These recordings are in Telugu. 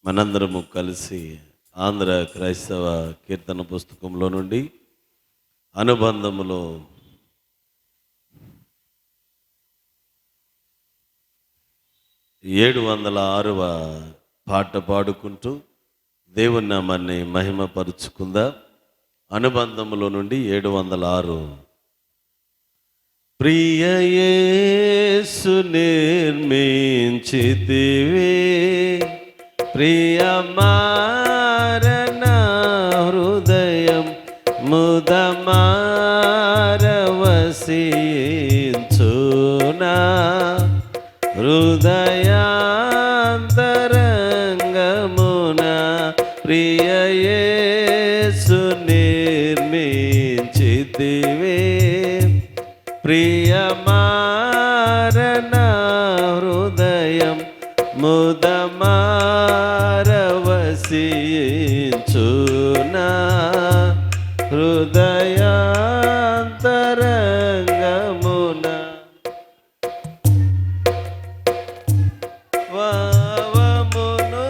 మనందరము కలిసి ఆంధ్ర క్రైస్తవ కీర్తన పుస్తకంలో నుండి అనుబంధములో 706వ పాట పాడుకుంటూ దేవుని నామాన్ని మహిమపరుచుకుందాం. అనుబంధములో నుండి 706. ప్రియ యేసు నిర్మించితివే ప్రియమారణ హృదయం ముదమారవసించునా హృదయాంతరంగమున ప్రియ యేసు నిర్మించితివే ప్రియమారణ హృదయం ముదమారవసించునా హృదయాంతరంగమున వావమును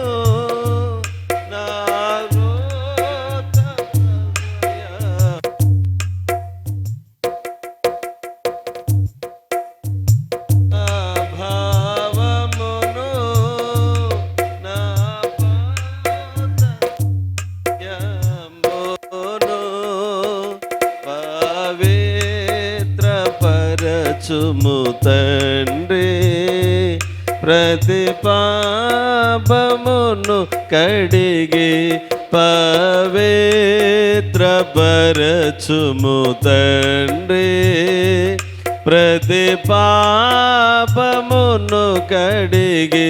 నా భావమును నా పాదయమును పవిత్రపరచుము తండ్రి ప్రతి పాపమును కడిగి పవిత్రపరచుము తండ్రి ప్రతి పాపమును కడిగి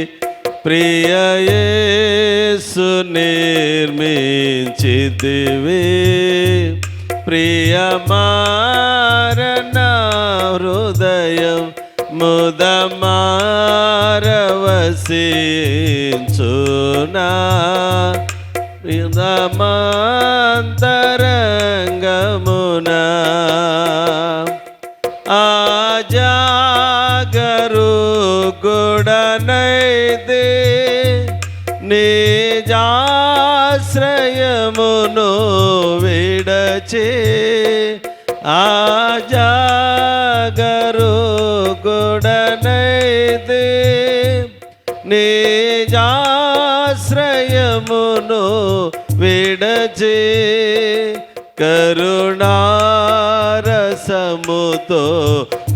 ప్రియ యేసు నిర్మించితివే ప్రియమారణ హృదయం ముదమారవసించునా హృదయాంతరంగమున ఆజాగరూకుడనైతే నిజాశ్రయమును విడచి ఆజాగరూకుడనైతే నిజాశ్రయమును విడచి కరుణారసముతో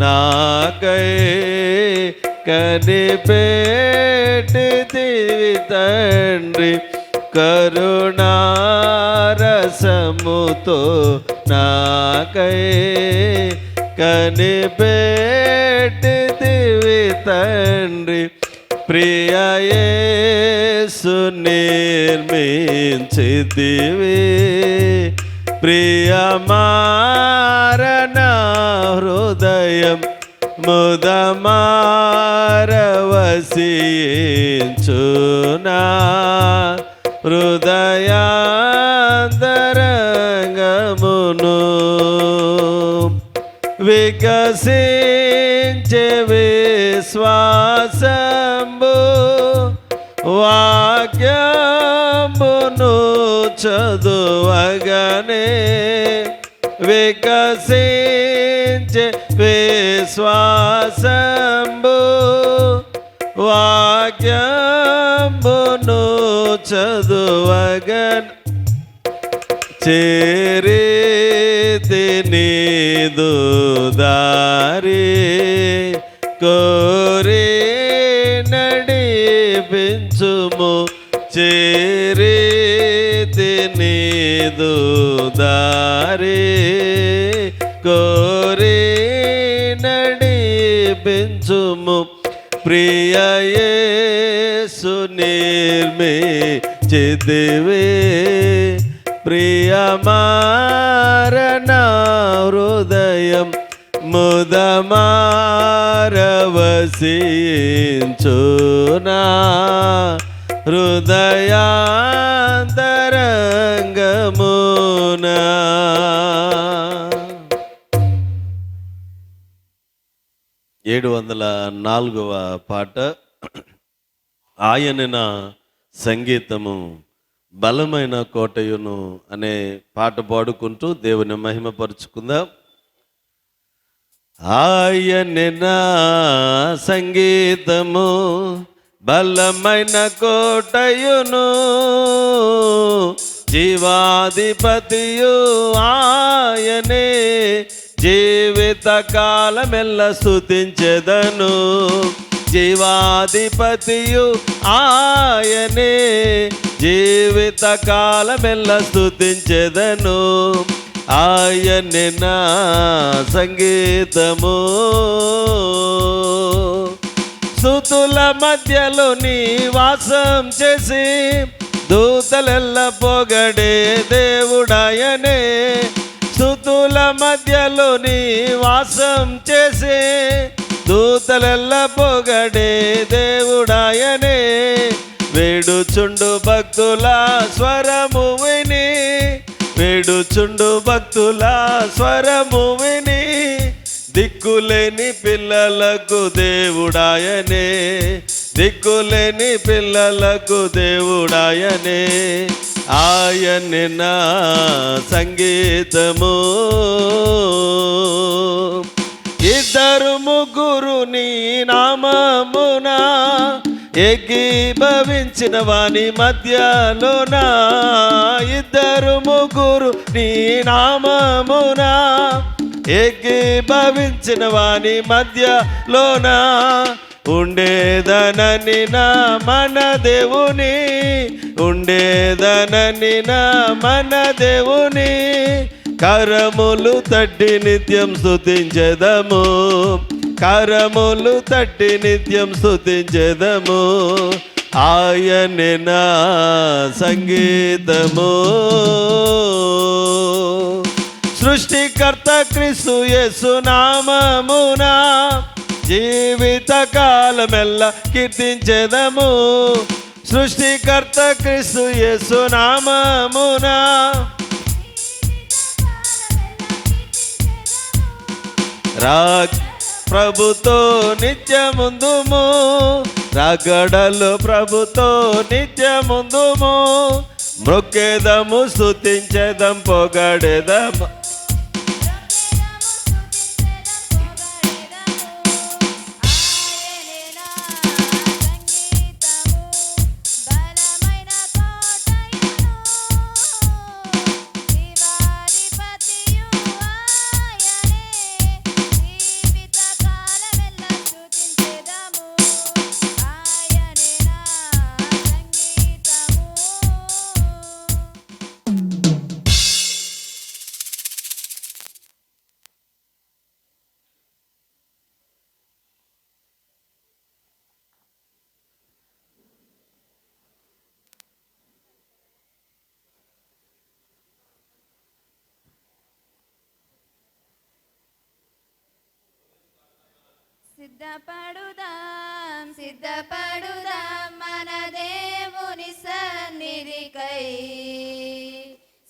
నాకై కనిపెట్టితివి తండ్రి కరుణారసముతో నాకై కనిపెట్టితివి తండ్రి ప్రియ యేసు నిర్మించితివి ప్రియమారణ హృదయం ముదమారవసించునా హృదయాంతరంగమును వికసించే విశ్వాసంబు వాక్యమును చదువగనే వికసించే విశ్వాసంబు వాక్యమును చదువగన్ చేరితి నీదు దారి కోరి నడిపించుము చేరితి నీదు దారి కోరి నడిపించుము ప్రియ యేసు నిర్మించితివే ప్రియమారణ హృదయం ముదమారవసించునా హృదయాంతరంగమున 704వ పాట. ఆయన సంగీతము బలమైన కోటయును అనే పాట పాడుకుంటూ దేవుని మహిమపరుచుకుందాం. ఆయనే నా సంగీతము బలమైన కోటయును, జీవాధిపతియు ఆయనే, జీవిత కాలమెల్ల స్తుతించెదను. జీవాధిపతియు ఆయనే, జీవిత కాలమెల్ల స్తుతించెదను. ఆయనే నా సంగీతము. స్తుతుల మధ్యలో నివాసం చేసి దూతలెల్ల పొగడే దేవుడాయనే. స్తుతుల మధ్యలో నివాసం చేసి దూతలెల్ల పొగడే దేవుడాయనే. వేడుచుండు భక్తుల స్వరము విని, వేడుచుండు భక్తుల స్వరము విని, దిక్కులేని పిల్లలకు దేవుడాయనే, దిక్కులేని పిల్లలకు దేవుడాయనే. ఆయనే నా సంగీతము. ఇద్దరు ముగ్గురు నీ నామమున ఏకీభవించిన వాని మధ్యలోన, ఇద్దరు ముగ్గురు నీ నామమున ఏకీభవించిన వాని మధ్యలోన, ఉండేదనని నా మన దేవుని, ఉండేదనని నా మన దేవుని. కరములు తట్టి నిత్యం స్తుతించెదము, కరములు తట్టి నిత్యం స్తుతించెదము. ఆయనే నా సంగీతము. సృష్టికర్త క్రీస్తు యేసు నామమున జీవిత కాలమెల్ల కీర్తించెదము. సృష్టికర్త క్రీస్తు యేసు నామమున ప్రభుతో నిత్యముందుము, రాగడలు ప్రభుతో నిత్యముందుము. మ్రొక్కేదము స్తుతించెదం పొగడెదము. సిద్ధపడుదాం సిద్ధపడుదాం మన దేవుని సన్నిధికై,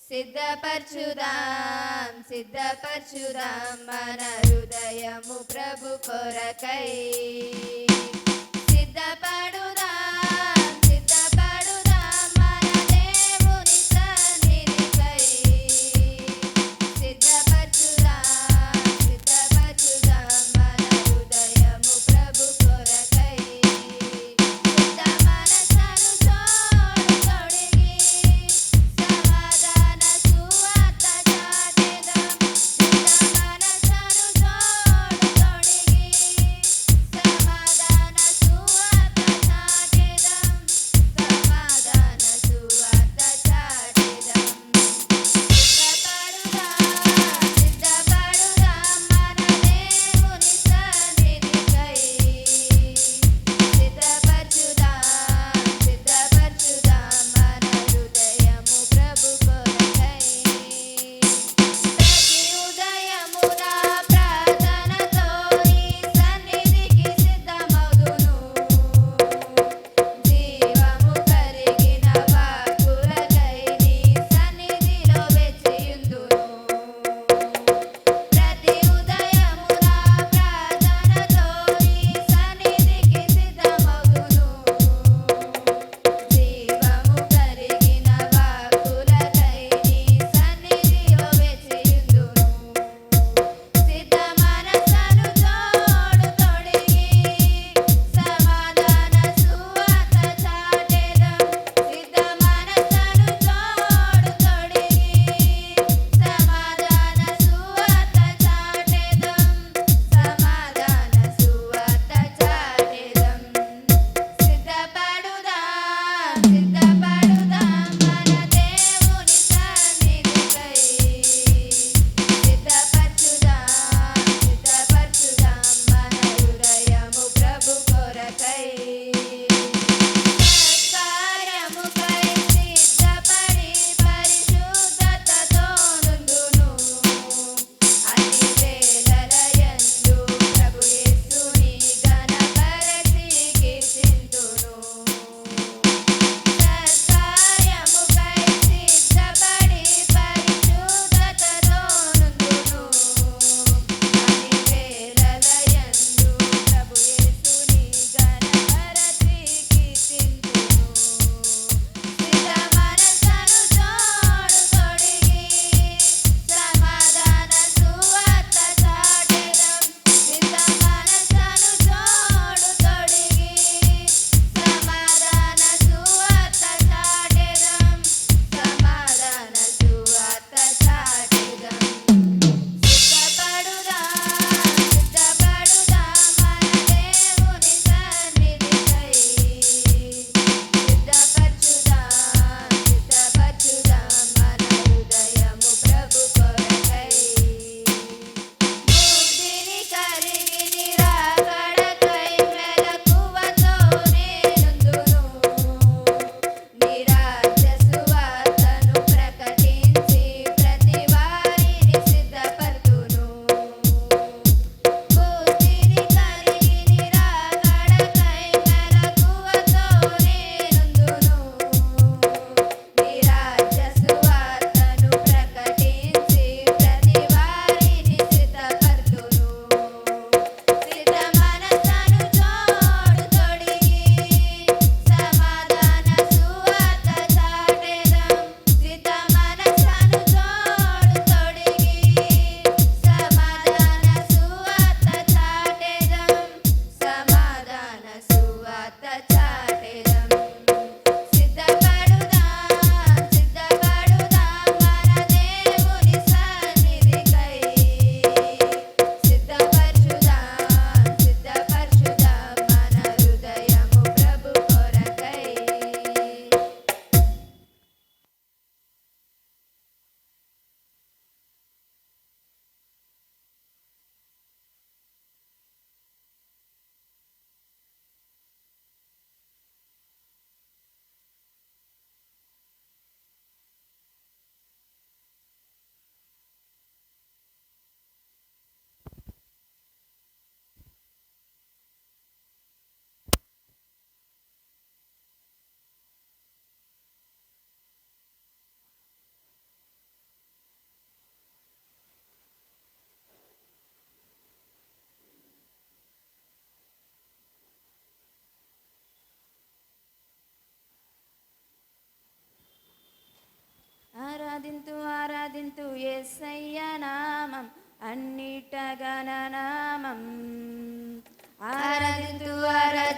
సిద్ధపరచుదాం సిద్ధపరచుదాం మన హృదయము ప్రభు కొరకై. సిద్ధపడుదాం సిద్ధపడుదాం మన దేవుని సన్నిధికై, సిద్ధపరచుదాం సిద్ధపరచుదాం మన హృదయము ప్రభు కొరకై. సిద్ధ మనసను తొడిగి సమాధాన సువార్త చాటెదం. సిద్ధ మనసను తొడిగి సమాధాన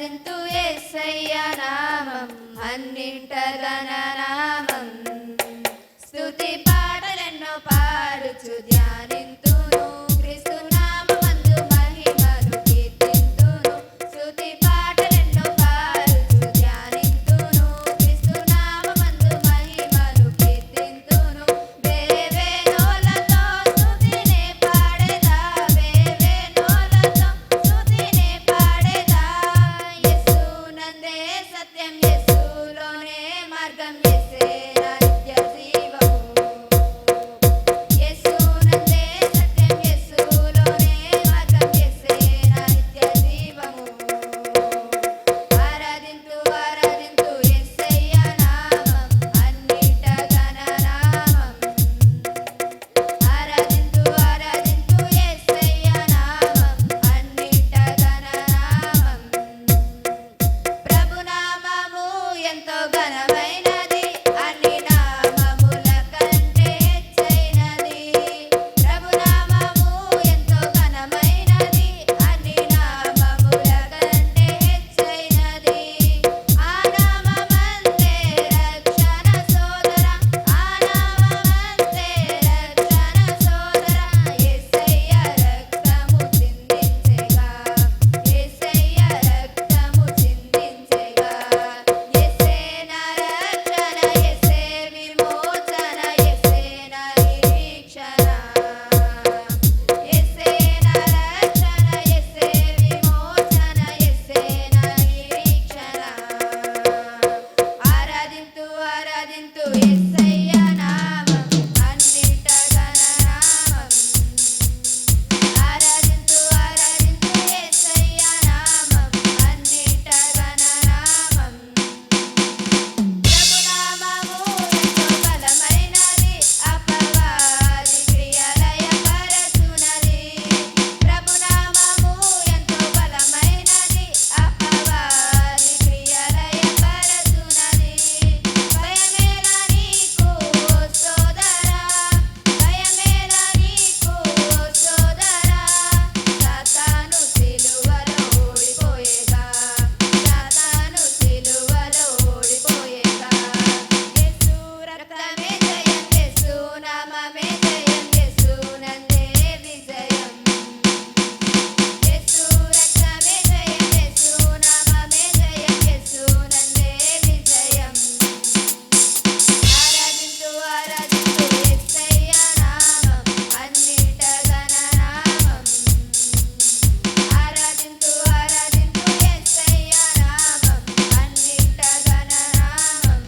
ఆరాధింతు యేసయ్య నామం అన్నింట గణనామం స్తుతి పాటలెన్నో పాడుచు ధ్యానింతును క్రీస్తు నామమందు మహిమను కీర్తింతును స్తుతి పాటలెన్నో పాడుచు ధ్యానింతును క్రీస్తు నామమందు మహిమను కీర్తింతును వేవేనోలతో స్తుతినే పాడెదా వేవేనోలతో స్తుతినే పాడెదా యేసునందే సత్యం యేసులోనే మార్గం యేసే నా నిత్య జీవము యేసునందే సత్యం యేసులోనే మార్గం యేసే నా నిత్య జీవము ఆరాధింతు ఆరాధింతు యేసయ్య నామం అన్నిట గణనామం ఆరాధింతు ఆరాధింతు యేసయ్య నామం అన్నిట గణనామం ప్రభునామము ఎంతో ఘనమైనది అన్ని నామముల కంటే హెచ్చైనది ప్రభునామము ఎంతో ఘనమైనది అన్ని నామముల కంటే హెచ్చైనది ఆ నామమందే రక్షణ సోదర ఆ నామమందే రక్షణ సోదర యేసయ్య రక్తము చిందించెగా యేసయ్య రక్తము చిందించెగా యేసే నా రక్షణ యేసే విమోచన యేసే నా నిరీక్షణ యేసే నా రక్షణ యేసే విమోచన యేసే నా నిరీక్షణ ఆరాధింతు ఆరాధింతు యేసయ్య నామం అన్నిట గణనామం ఆరాధింతు ఆరాధింతు యేసయ్య నామం అన్నిట గణనామం ప్రభునామము ఎంతో బలమైనది అపవాది క్రియలయపరచునది ప్రభునామము ఎంతో బలమైనది అపవాది క్రియలయపరచునది భయమేలా నీకు ఓ సోదరా భయమేలా నీకు ఓ సోదరా సాతాను సిలువలో ఓడిపోయేగా సాతాను సిలువలో ఓడిపోయేగా యేసు రక్తమే జయం యేసు నామమే జయం యేసు నందే విజయం యేసు రక్తమే జయం యేసు నామమే జయం యేసు నందే విజయం ఆరాధింతు ఆరాధింతు యేసయ్య నామం అన్నిట గణనామం ఆరాధింతు ఆరాధింతు యేసయ్య నామం అన్నిట గణనామం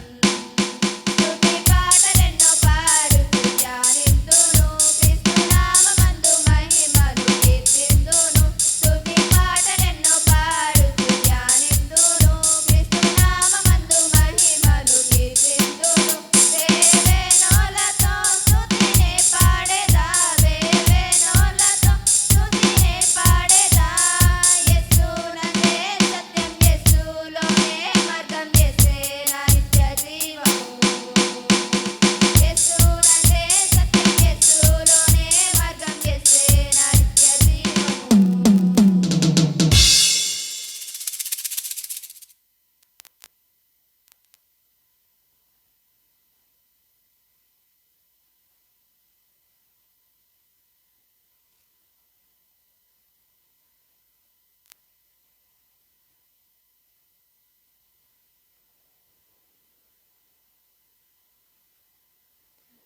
స్తుతి పాటలెన్నో పాడుచు ధ్యానింతును క్రీస్తు నామమందు మహిమను కీర్తింతును స్తుతి పాటలెన్నో పాడుచు ధ్యానింతును క్రీస్తు నామమందు మహిమను కీర్తింతును వేవేనోలతో స్తుతినే పాడెదా వేవేనోలతో స్తుతినే పాడెదా యేసునందే సత్యం యేసులోనే మార్గం యేసే నా నిత్య జీవము యేసునందే సత్యం యేసులోనే మార్గం యేసే నా నిత్య జీవము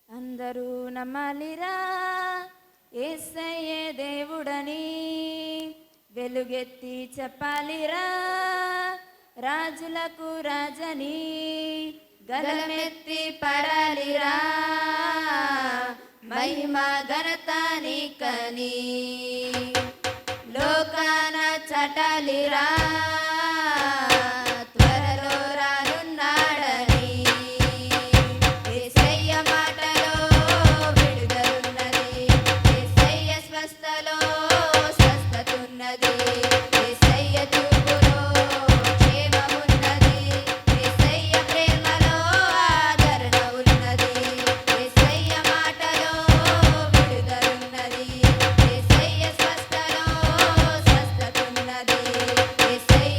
అందరూ నమ్మాలిరా యేసయ్యే దేవుడని వెలుగెత్తి చెప్పాలిరా రాజులకు రాజని గలమెత్తి పడాలిరా మహిమ ఘనత నీకని లోకాన చటాలిరా త్వరలో రానున్నాడని యేసయ్య మాటలో విడుదలున్నది యేసయ్య స్వస్థలో స్వస్థతున్నది యేసయ్య చూపులో క్షేమమున్నది యేసయ్య ప్రేమలో ఆదరణ ఉన్నది యేసయ్య మాటలో విడుదలున్నది యేసయ్య స్వస్థలో స్వస్థతున్నది యేసయ్య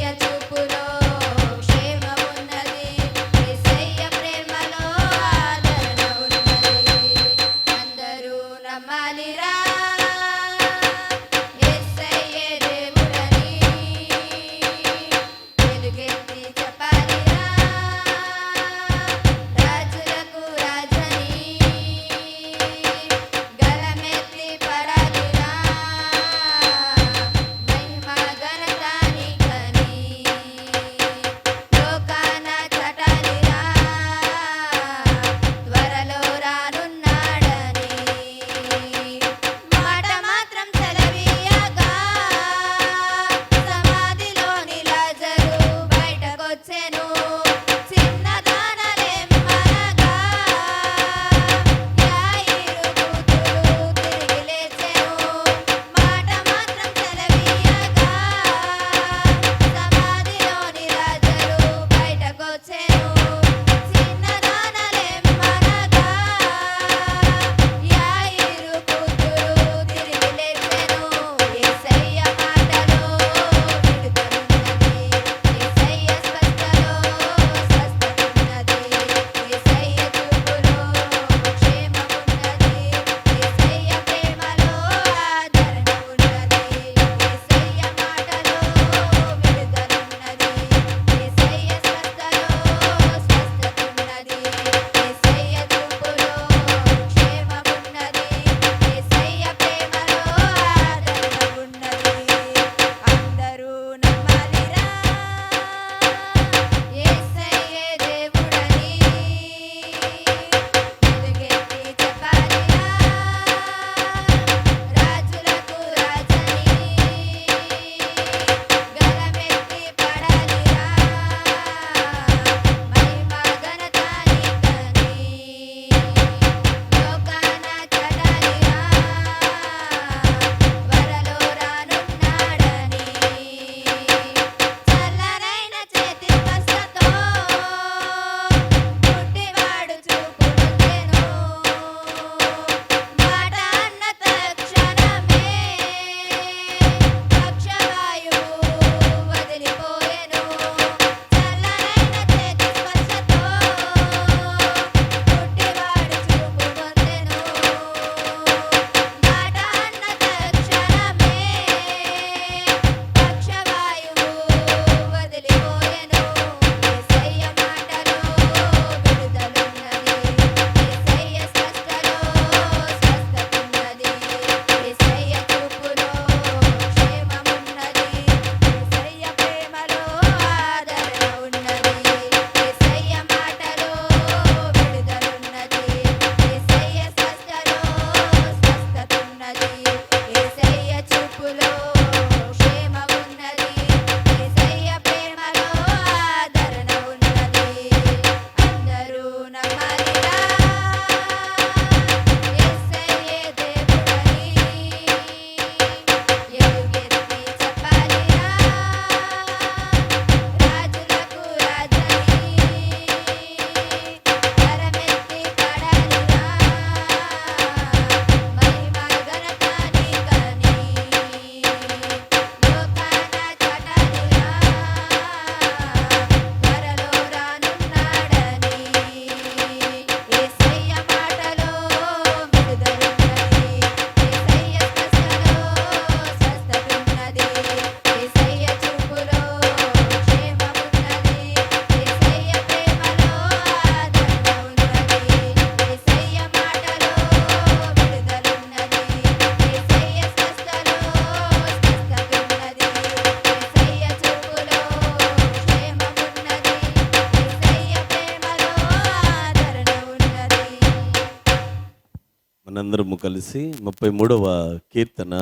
మనందరము కలిసి 33వ కీర్తన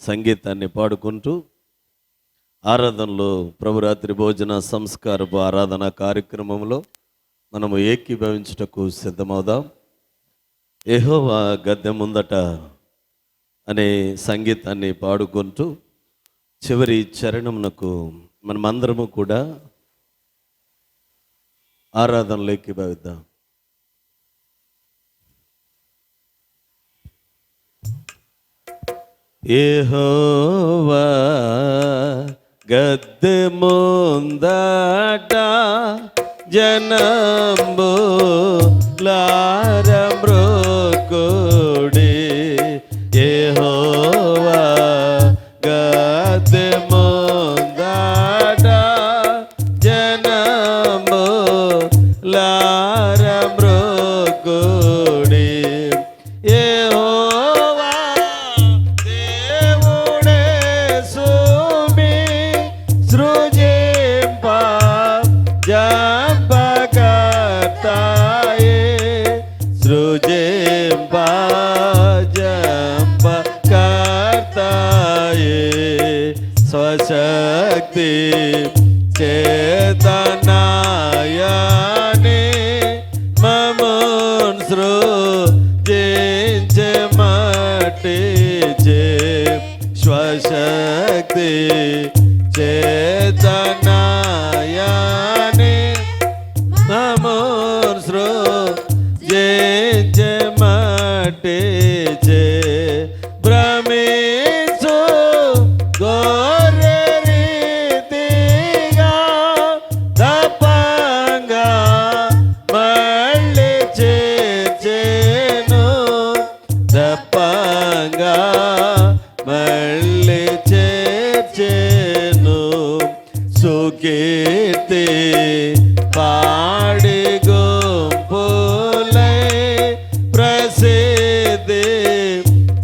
సంగీతాన్ని పాడుకుంటూ ఆరాధనలో ప్రభురాత్రి భోజన సంస్కారపు ఆరాధన కార్యక్రమంలో మనము ఏకీభవించుటకు సిద్ధమవుదాం. యెహోవా గద్దె ముందట అనే సంగీతాన్ని పాడుకుంటూ చివరి చరణమునకు మనమందరము కూడా ఆరాధనలో ఏకీభవిద్దాం. యెహోవా గద్దె ముందట జనంబు లారమ్రోకుడి. యెహోవా గద్దె ముందట జనంబు లారమ్రోకుడి. స్వశక్తి చేతనాయనే మమోన్ సృజించే మట్టిచే. స్వశక్తి చేతనాయనే మమోన్ సృజించే మట్టిచే. భ్రమించు కీర్తి పాడి గుంపులై ప్రసిద్ధి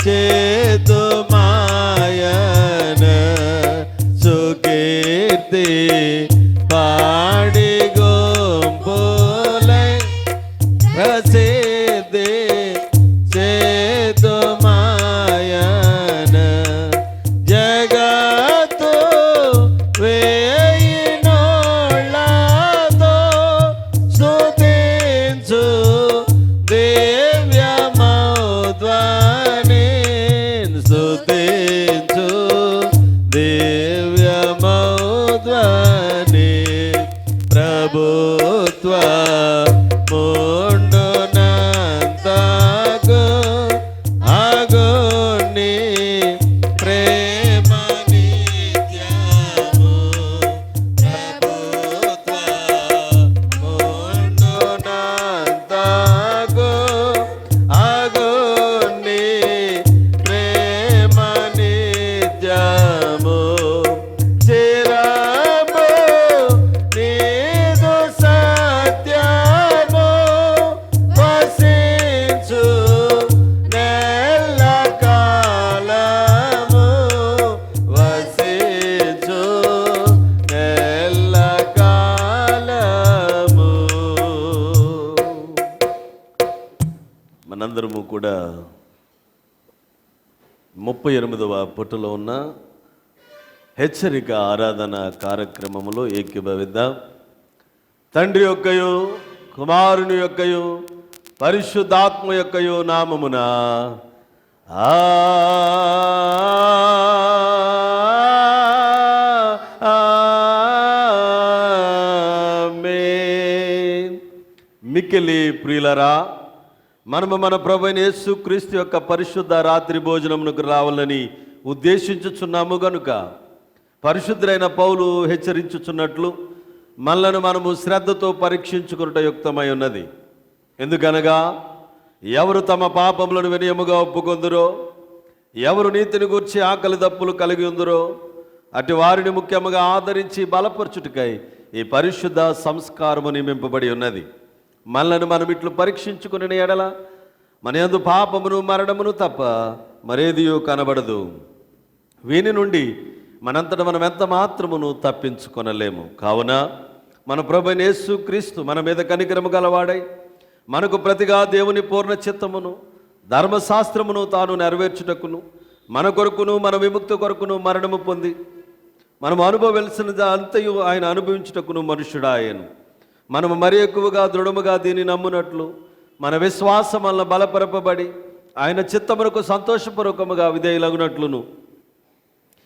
చేతు మాయన. సుకీర్తి పాడి గుంపులై ప్రసిద్ధి చేతు మాయన. జగత్తు ప్రభుత్వ ముండునంతకు అగుని ప్రేమ నిత్యము. ప్రభుత్వ ముండునంతకు అగుని ప్రేమ నిత్యము. మనందరము కూడా 38వ పుటలో ఉన్న హెచ్చరిక ఆరాధన కార్యక్రమంలో ఏకీభవిద్దాం. తండ్రి యొక్కయు కుమారుని యొక్కయు పరిశుద్ధాత్మ యొక్కయు నామమున ఆమేన్. మిక్కిలి ప్రియులరా, మనము మన ప్రభువైన యేసుక్రీస్తు యొక్క పరిశుద్ధ రాత్రి భోజనమునకు రావాలని ఉద్దేశించుచున్నాము గనుక పరిశుద్ధులైన పౌలు హెచ్చరించుచున్నట్లు మనలను మనము శ్రద్ధతో పరీక్షించుకున్నట యుక్తమై ఉన్నది. ఎందుకనగా ఎవరు తమ పాపములను వినయముగా ఒప్పుకొందురో, ఎవరు నీతిని గూర్చి ఆకలి దప్పులు కలిగి ఉందరో అటు వారిని ముఖ్యముగా ఆదరించి బలపరచుటకై ఈ పరిశుద్ధ సంస్కారము నియమింపబడి ఉన్నది. మనలను మనం ఇట్లు పరీక్షించుకుని ఎడల మన యందు పాపమును మరణమును తప్ప మరేదియో కనబడదు. వీని నుండి మనంతట మనం ఎంత మాత్రమును తప్పించుకొనలేము. కావున మన ప్రభువైన యేసుక్రీస్తు మన మీద కనికరము గలవాడై మనకు ప్రతిగా దేవుని పూర్ణ చిత్తమును ధర్మశాస్త్రమును తాను నెరవేర్చుటకును మన కొరకును మన విముక్తి కొరకును మరణము పొంది మనము అనుభవించినది అంతయు ఆయన అనుభవించుటకును మనుష్యుడాయను. మనము మరి ఎక్కువగా దృఢముగా దీన్ని నమ్మునట్లు మన విశ్వాసం వలన బలపరపబడి ఆయన చిత్తమునకు సంతోషపూర్వకముగా విధేయులగునట్లును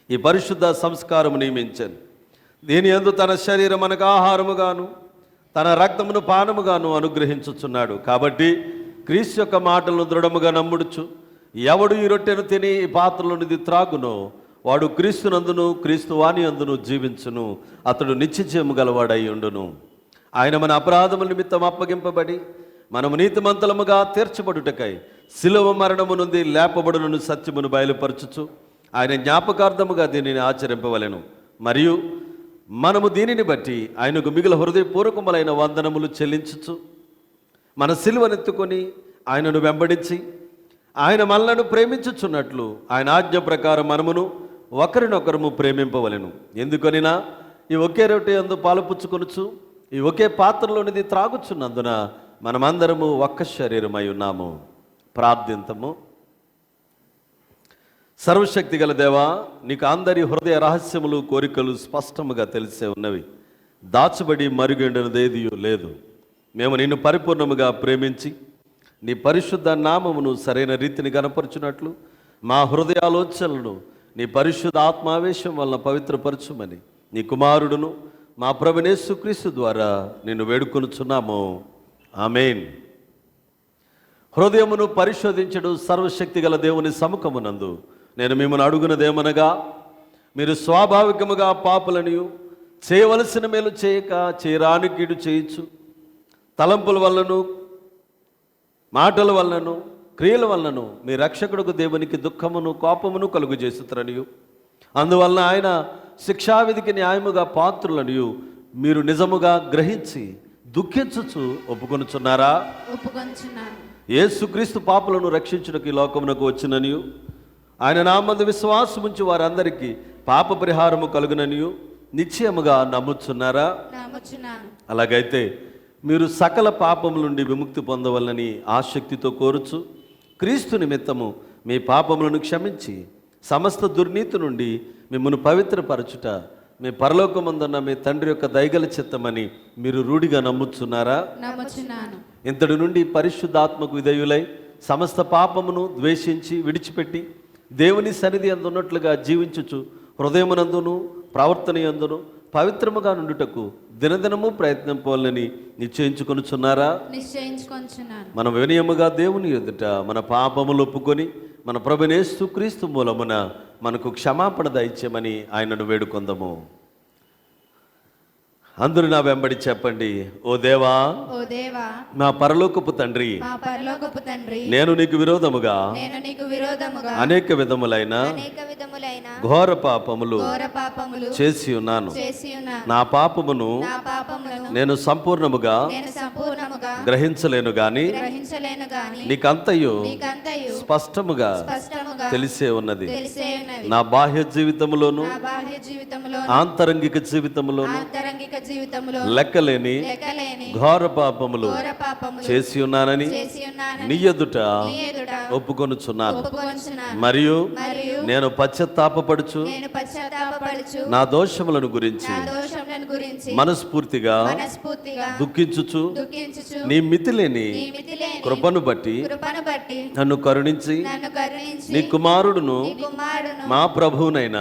ఈ పరిశుద్ధ సంస్కారము నియమించాను. దీని యందు తన శరీరం మనకు ఆహారముగాను తన రక్తమును పానముగాను అనుగ్రహించుచున్నాడు. కాబట్టి క్రీస్తు యొక్క మాటలను దృఢముగా నమ్ముడుచు ఎవడు ఈ రొట్టెను తిని ఈ పాత్రలోనిది త్రాగునో వాడు క్రీస్తునందును క్రీస్తు వాని అందును జీవించును. అతడు నిత్యజీవము గలవాడై ఉండును. ఆయన మన అపరాధముల నిమిత్తం అప్పగింపబడి మనము నీతిమంతులముగా తీర్చబడుటకై శిలువ మరణము నుండి లేపబడునను సత్యమును బయలుపరచుచు ఆయన జ్ఞాపకార్థముగా దీనిని ఆచరింపవలెను. మరియు మనము దీనిని బట్టి ఆయనకు మిగిలిన హృదయపూర్వకములైన వందనములు చెల్లించుచు మన సిలువనెత్తుకొని ఆయనను వెంబడించి ఆయన మనలను ప్రేమించుచున్నట్లు ఆయన ఆజ్ఞ ప్రకారం మనమును ఒకరినొకరము ప్రేమింపవలెను. ఎందుకనినా ఈ ఒకే రొట్టె యందు పాలుపుచ్చుకొనుచు ఈ ఒకే పాత్రలోనిది త్రాగుచున్నందున మనమందరము ఒక్క శరీరమై ఉన్నాము. ప్రార్థింతము. సర్వశక్తి గల దేవా, నీకు అందరి హృదయ రహస్యములు కోరికలు స్పష్టముగా తెలిసే ఉన్నవి. దాచబడి మరుగెండినదేదియూ లేదు. మేము నిన్ను పరిపూర్ణముగా ప్రేమించి నీ పరిశుద్ధ నామమును సరైన రీతిని గనపరచునట్లు మా హృదయాలోచనలను నీ పరిశుద్ధ ఆత్మావేశం వలన పవిత్రపరచుమని నీ కుమారుడును మా ప్రభువైన యేసుక్రీస్తు ద్వారా నిన్ను వేడుకొనుచున్నాము. ఆమేన్. హృదయమును పరిశోధించడు సర్వశక్తి గల దేవుని సముఖమునందు నేను మిమ్మల్ని అడుగునదేమనగా, మీరు స్వాభావికముగా పాపులనియు చేయవలసిన మేలు చేయక చేయరాని కీడు చేయొచ్చు, తలంపుల వలనను మాటల వలనను క్రియల వలనను మీ రక్షకుడుకు దేవునికి దుఃఖమును కోపమును కలుగు చేస్తురనియు, అందువలన ఆయన శిక్షావిధికి న్యాయముగా పాత్రులనియు మీరు నిజముగా గ్రహించి దుఃఖించుచు ఒప్పుకొనుచున్నారా? ఒప్పుకొనుచున్నాను. యేసుక్రీస్తు పాపులను రక్షించుటకు ఈ లోకమునకు వచ్చిననియు ఆయన నామందు విశ్వాసముంచి వారందరికీ పాప పరిహారము కలుగుననియు నిశ్చయముగా నమ్ముచున్నారా? నమ్ముచున్నాను. అలాగైతే మీరు సకల పాపముల నుండి విముక్తి పొందవలనని ఆసక్తితో కోరుచు క్రీస్తు నిమిత్తము మీ పాపములను క్షమించి సమస్త దుర్నీతి నుండి మిమ్మల్ని పవిత్రపరచుట మీ పరలోకమందున్న మీ తండ్రి యొక్క దయగల చిత్తమని మీరు రూఢిగా నమ్ముచున్నారా? నమ్ముచున్నాను. ఇంతటి నుండి పరిశుద్ధాత్మకు విధేయులై సమస్త పాపమును ద్వేషించి విడిచిపెట్టి దేవుని సన్నిధి అందున్నట్లుగా జీవించుచు హృదయమునందును ప్రవర్తన యందును పవిత్రముగా నుండుటకు దినదినము ప్రయత్నింపాలని నిశ్చయించుకొనుచున్నారా? నిశ్చయించుకొనుచున్నాను. మనం వినయముగా దేవుని ఎదుట మన పాపములు ఒప్పుకొని మన ప్రభువైన యేసుక్రీస్తు మూలమున మనకు క్షమాపణ దయచేయమని ఆయనను వేడుకొందము. అందరూ నా వెంబడి చెప్పండి. ఓ దేవా, ఓ దేవా, నా పరలోకపు తండ్రి, మా పరలోకపు తండ్రి, నేను నీకు విరోధముగా నీకు విరోధముగా అనేక విధములైన ఘోర పాపములు చేసి ఉన్నాను. నా పాపమును నేను సంపూర్ణముగా గ్రహించలేను గాని నీకంతయు స్పష్టముగా తెలిసే ఉన్నది. నా బాహ్య జీవితములోను ఆంతరంగిక జీవితములోను లెక్కలేని ఘోర పాపములు చేసి ఉన్నానని నీ ఎదుట ఒప్పుకొనుచున్నాను. మరియు నేను పశ్చాత్తాపపడుచు నా దోషములను గురించి మనస్ఫూర్తిగా దుఃఖించుచు నీ మితిలేని కృపను బట్టి నన్ను కరుణించి నీ కుమారుడును మా ప్రభువునైన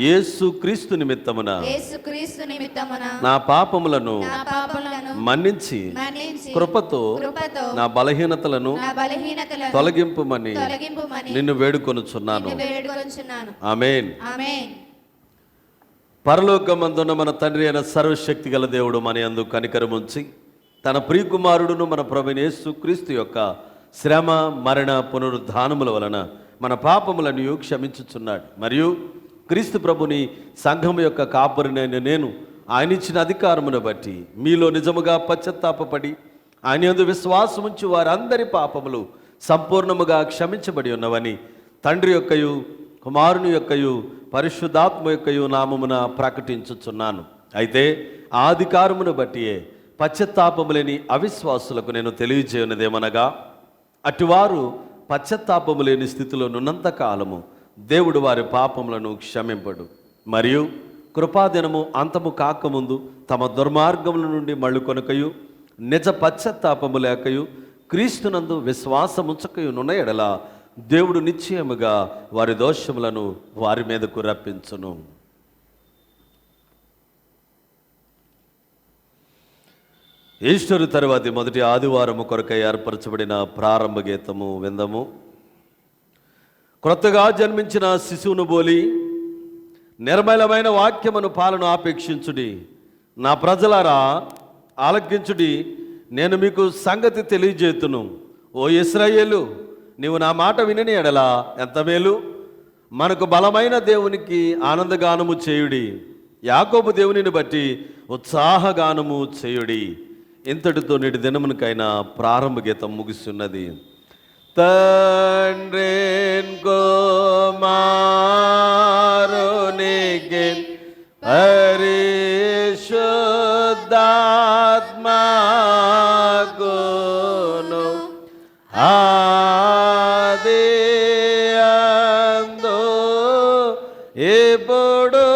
యేసు క్రీస్తు నిమిత్తమున నా పాపములను మన్నించి కృపతో నా బలహీనతలను తొలగింపుమని నిన్ను వేడుకొనుచున్నాను. ఆమేన్. పరలోకమందున్న మన తండ్రి అయిన సర్వశక్తి గల దేవుడు మన యందు కనికరముంచి తన ప్రియకుమారుడును మన ప్రభువైన యేసుక్రీస్తు యొక్క శ్రమ మరణ పునరుద్ధానముల వలన మన పాపములను క్షమించుచున్నాడు. మరియు క్రీస్తు ప్రభుని సంఘము యొక్క కాపరినైన నేను ఆయన ఇచ్చిన అధికారమును బట్టి మీలో నిజముగా పశ్చాత్తాపపడి ఆయన యందు విశ్వాసముంచి వారందరి పాపములు సంపూర్ణముగా క్షమించబడి ఉన్నవని తండ్రి యొక్కయు కుమారుని యొక్కయు పరిశుద్ధాత్మ యొక్కయు నామమున ప్రకటించుచున్నాను. అయితే ఆ అధికారమును బట్టియే పశ్చాత్తాపము లేని అవిశ్వాసులకు నేను తెలియజేయనదేమనగా, అటువారు పశ్చాత్తాపము లేని స్థితిలో నున్నంత కాలము దేవుడు వారి పాపములను క్షమింపడు. మరియు కృపాదినము అంతము కాకముందు తమ దుర్మార్గముల నుండి మళ్ళు కొనకయు నిజ పశ్చాత్తాపము లేకయు క్రీస్తునందు విశ్వాసముంచకయు నున్న ఎడల దేవుడు నిశ్చయముగా వారి దోషములను వారి మీదకు రప్పించును. ఈస్టర్ తరువాతి మొదటి ఆదివారము కొరకై ఏర్పరచబడిన ప్రారంభ గీతము విందము. క్రొత్తగా జన్మించిన శిశువును బోలి నిర్మలమైన వాక్యమును పాలను ఆపేక్షించుడి. నా ప్రజలారా ఆలకించుడి, నేను మీకు సంగతి తెలియజేతును. ఓ ఇశ్రాయేలు, నీవు నా మాట వినని ఎడల ఎంత మేలు. మనకు బలమైన దేవునికి ఆనందగానము చేయుడి, యాకోబు దేవునిని బట్టి ఉత్సాహగానము చేయుడి. ఇంతటితో నేటి దినమునికైనా ప్రారంభ గీతం ముగిస్తున్నది. తండ్రేన్ కుమారునికిన్ పరిశుద్ధాత్మకును ఆదియందు ఇప్పుడు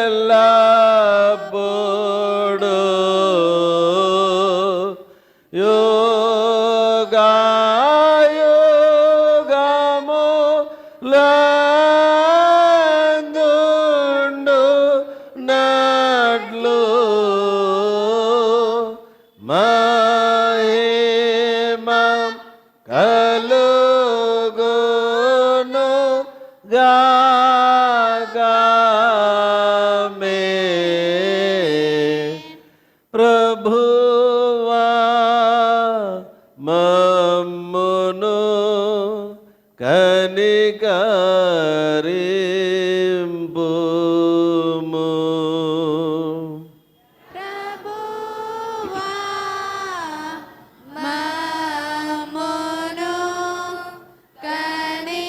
ఎల్లప్పుడు యుగములందుండు నడ్లు మహిమం కలుగును గాగమే. ప్రభువా మమ్మును కనికరింపుము. ప్రభువా మమ్మును కనికరింపుము.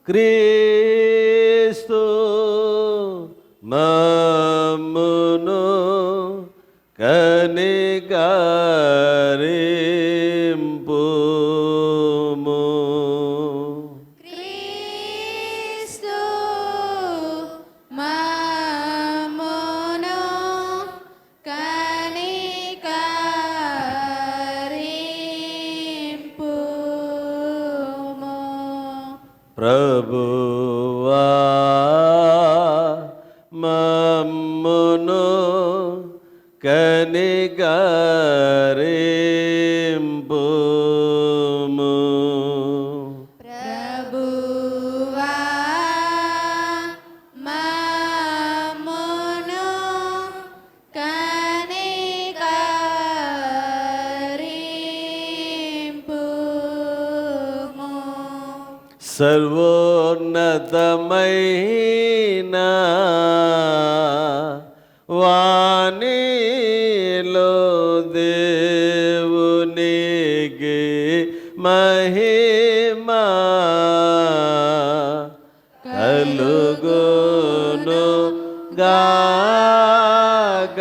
క్రీస్తు మమ్మును కనికరింపుము. క్రీస్తు మమ్మును కనికరింపుము. ప్రభువా మమ్మును కనికరింపుము. ప్రభువా మమ్మును కనికరింపుము. సర్వోన్నతమైన వానిలో దేవునికి మహిమా కలుగును గాక.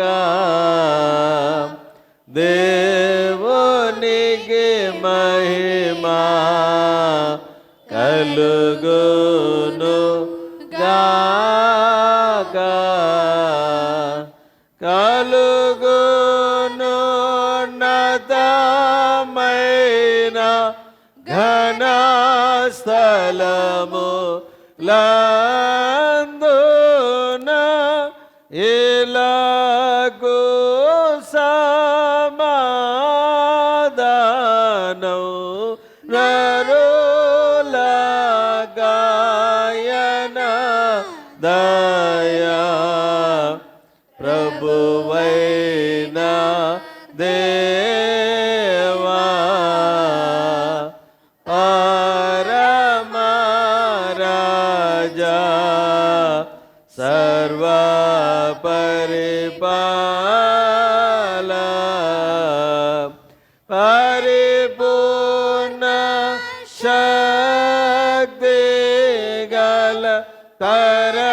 దేవునికి మహిమా కలుగును గాక. కలుగును ఉన్నతమైన ఘన స్థలము లందున ఇలాగు సమాధానం నరుల గాయన దయా. ప్రభువైన దేవా పరమరాజా సర్వ పరిపాల పరిపూర్ణ శక్తి గల పరమజా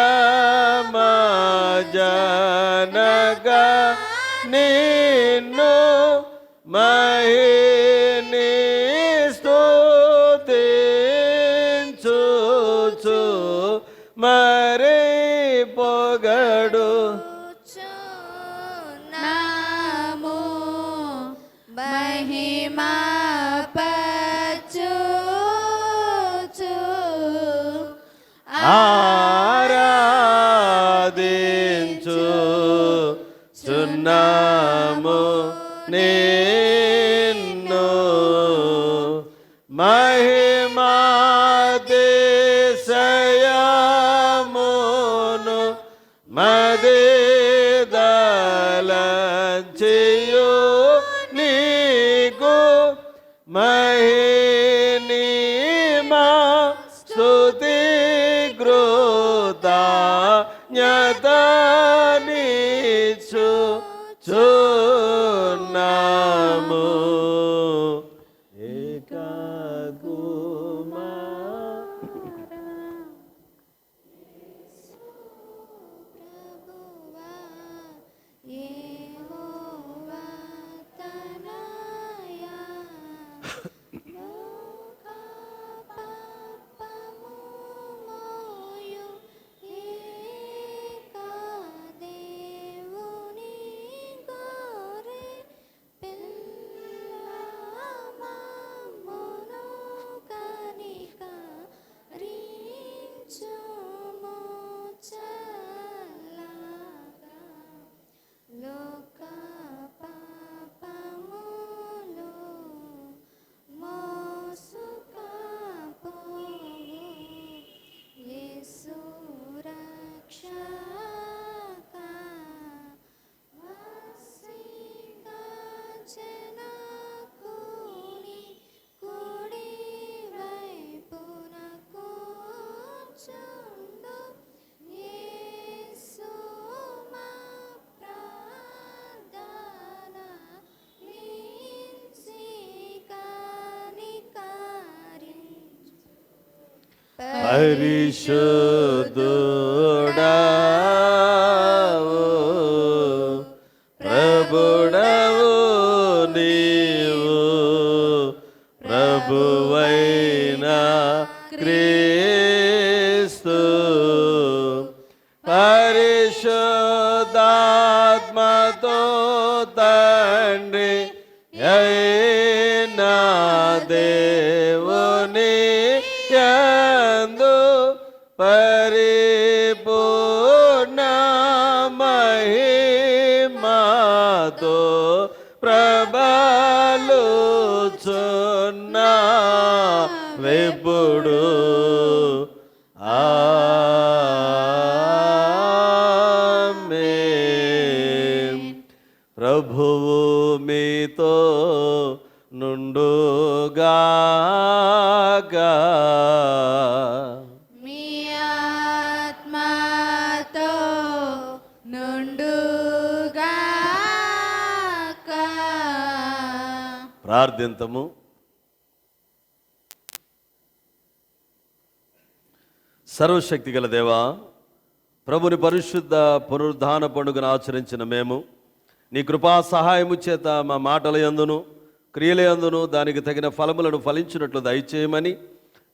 మరే పొగడు నాము మహిమా పరచుచు ఆరాధించు చున్నాము నిన్ను మహిమాతిశయమును మదిదలంచియు నీకు మహిమా స్తుతి కృతజ్ఞతనిచ్చు చున్నాము ఏకగుమా ప్రభువా యెహోవా తనయా లోక పాపము మోయు ఏక దేవుని గొర్రె పిల్ల మమ్మును కనికరించుము చల్లగా లోక పాపములు మోసుకపోవు యేసు రక్షక వసిగా జనకుని కుడి వైపున కూర్చుండు యేసు మా ప్రార్థన వించి కనికరించు పరిశుద్ధుడావు ప్రభుడవు నీవు ప్రభువైన క్రీస్తు పరిశుద్ధాత్మతో తండ్రి అయిన దేవుని యందు పరిపూర్ణ మహిమతో ప్రబలుచున్న వెప్పుడు ఆమేన్. ప్రభువు మీతో నుండుగాక. మీ ఆత్మతో నుండుగాక. ప్రార్థింతము. సర్వశక్తి గల దేవా, ప్రభుని పరిశుద్ధ పునరుద్ధాన పండుగను ఆచరించిన మేము నీ కృపా సహాయము చేత మా మాటల యందును క్రియల యందును దానికి తగిన ఫలములను ఫలించినట్లు దయచేయమని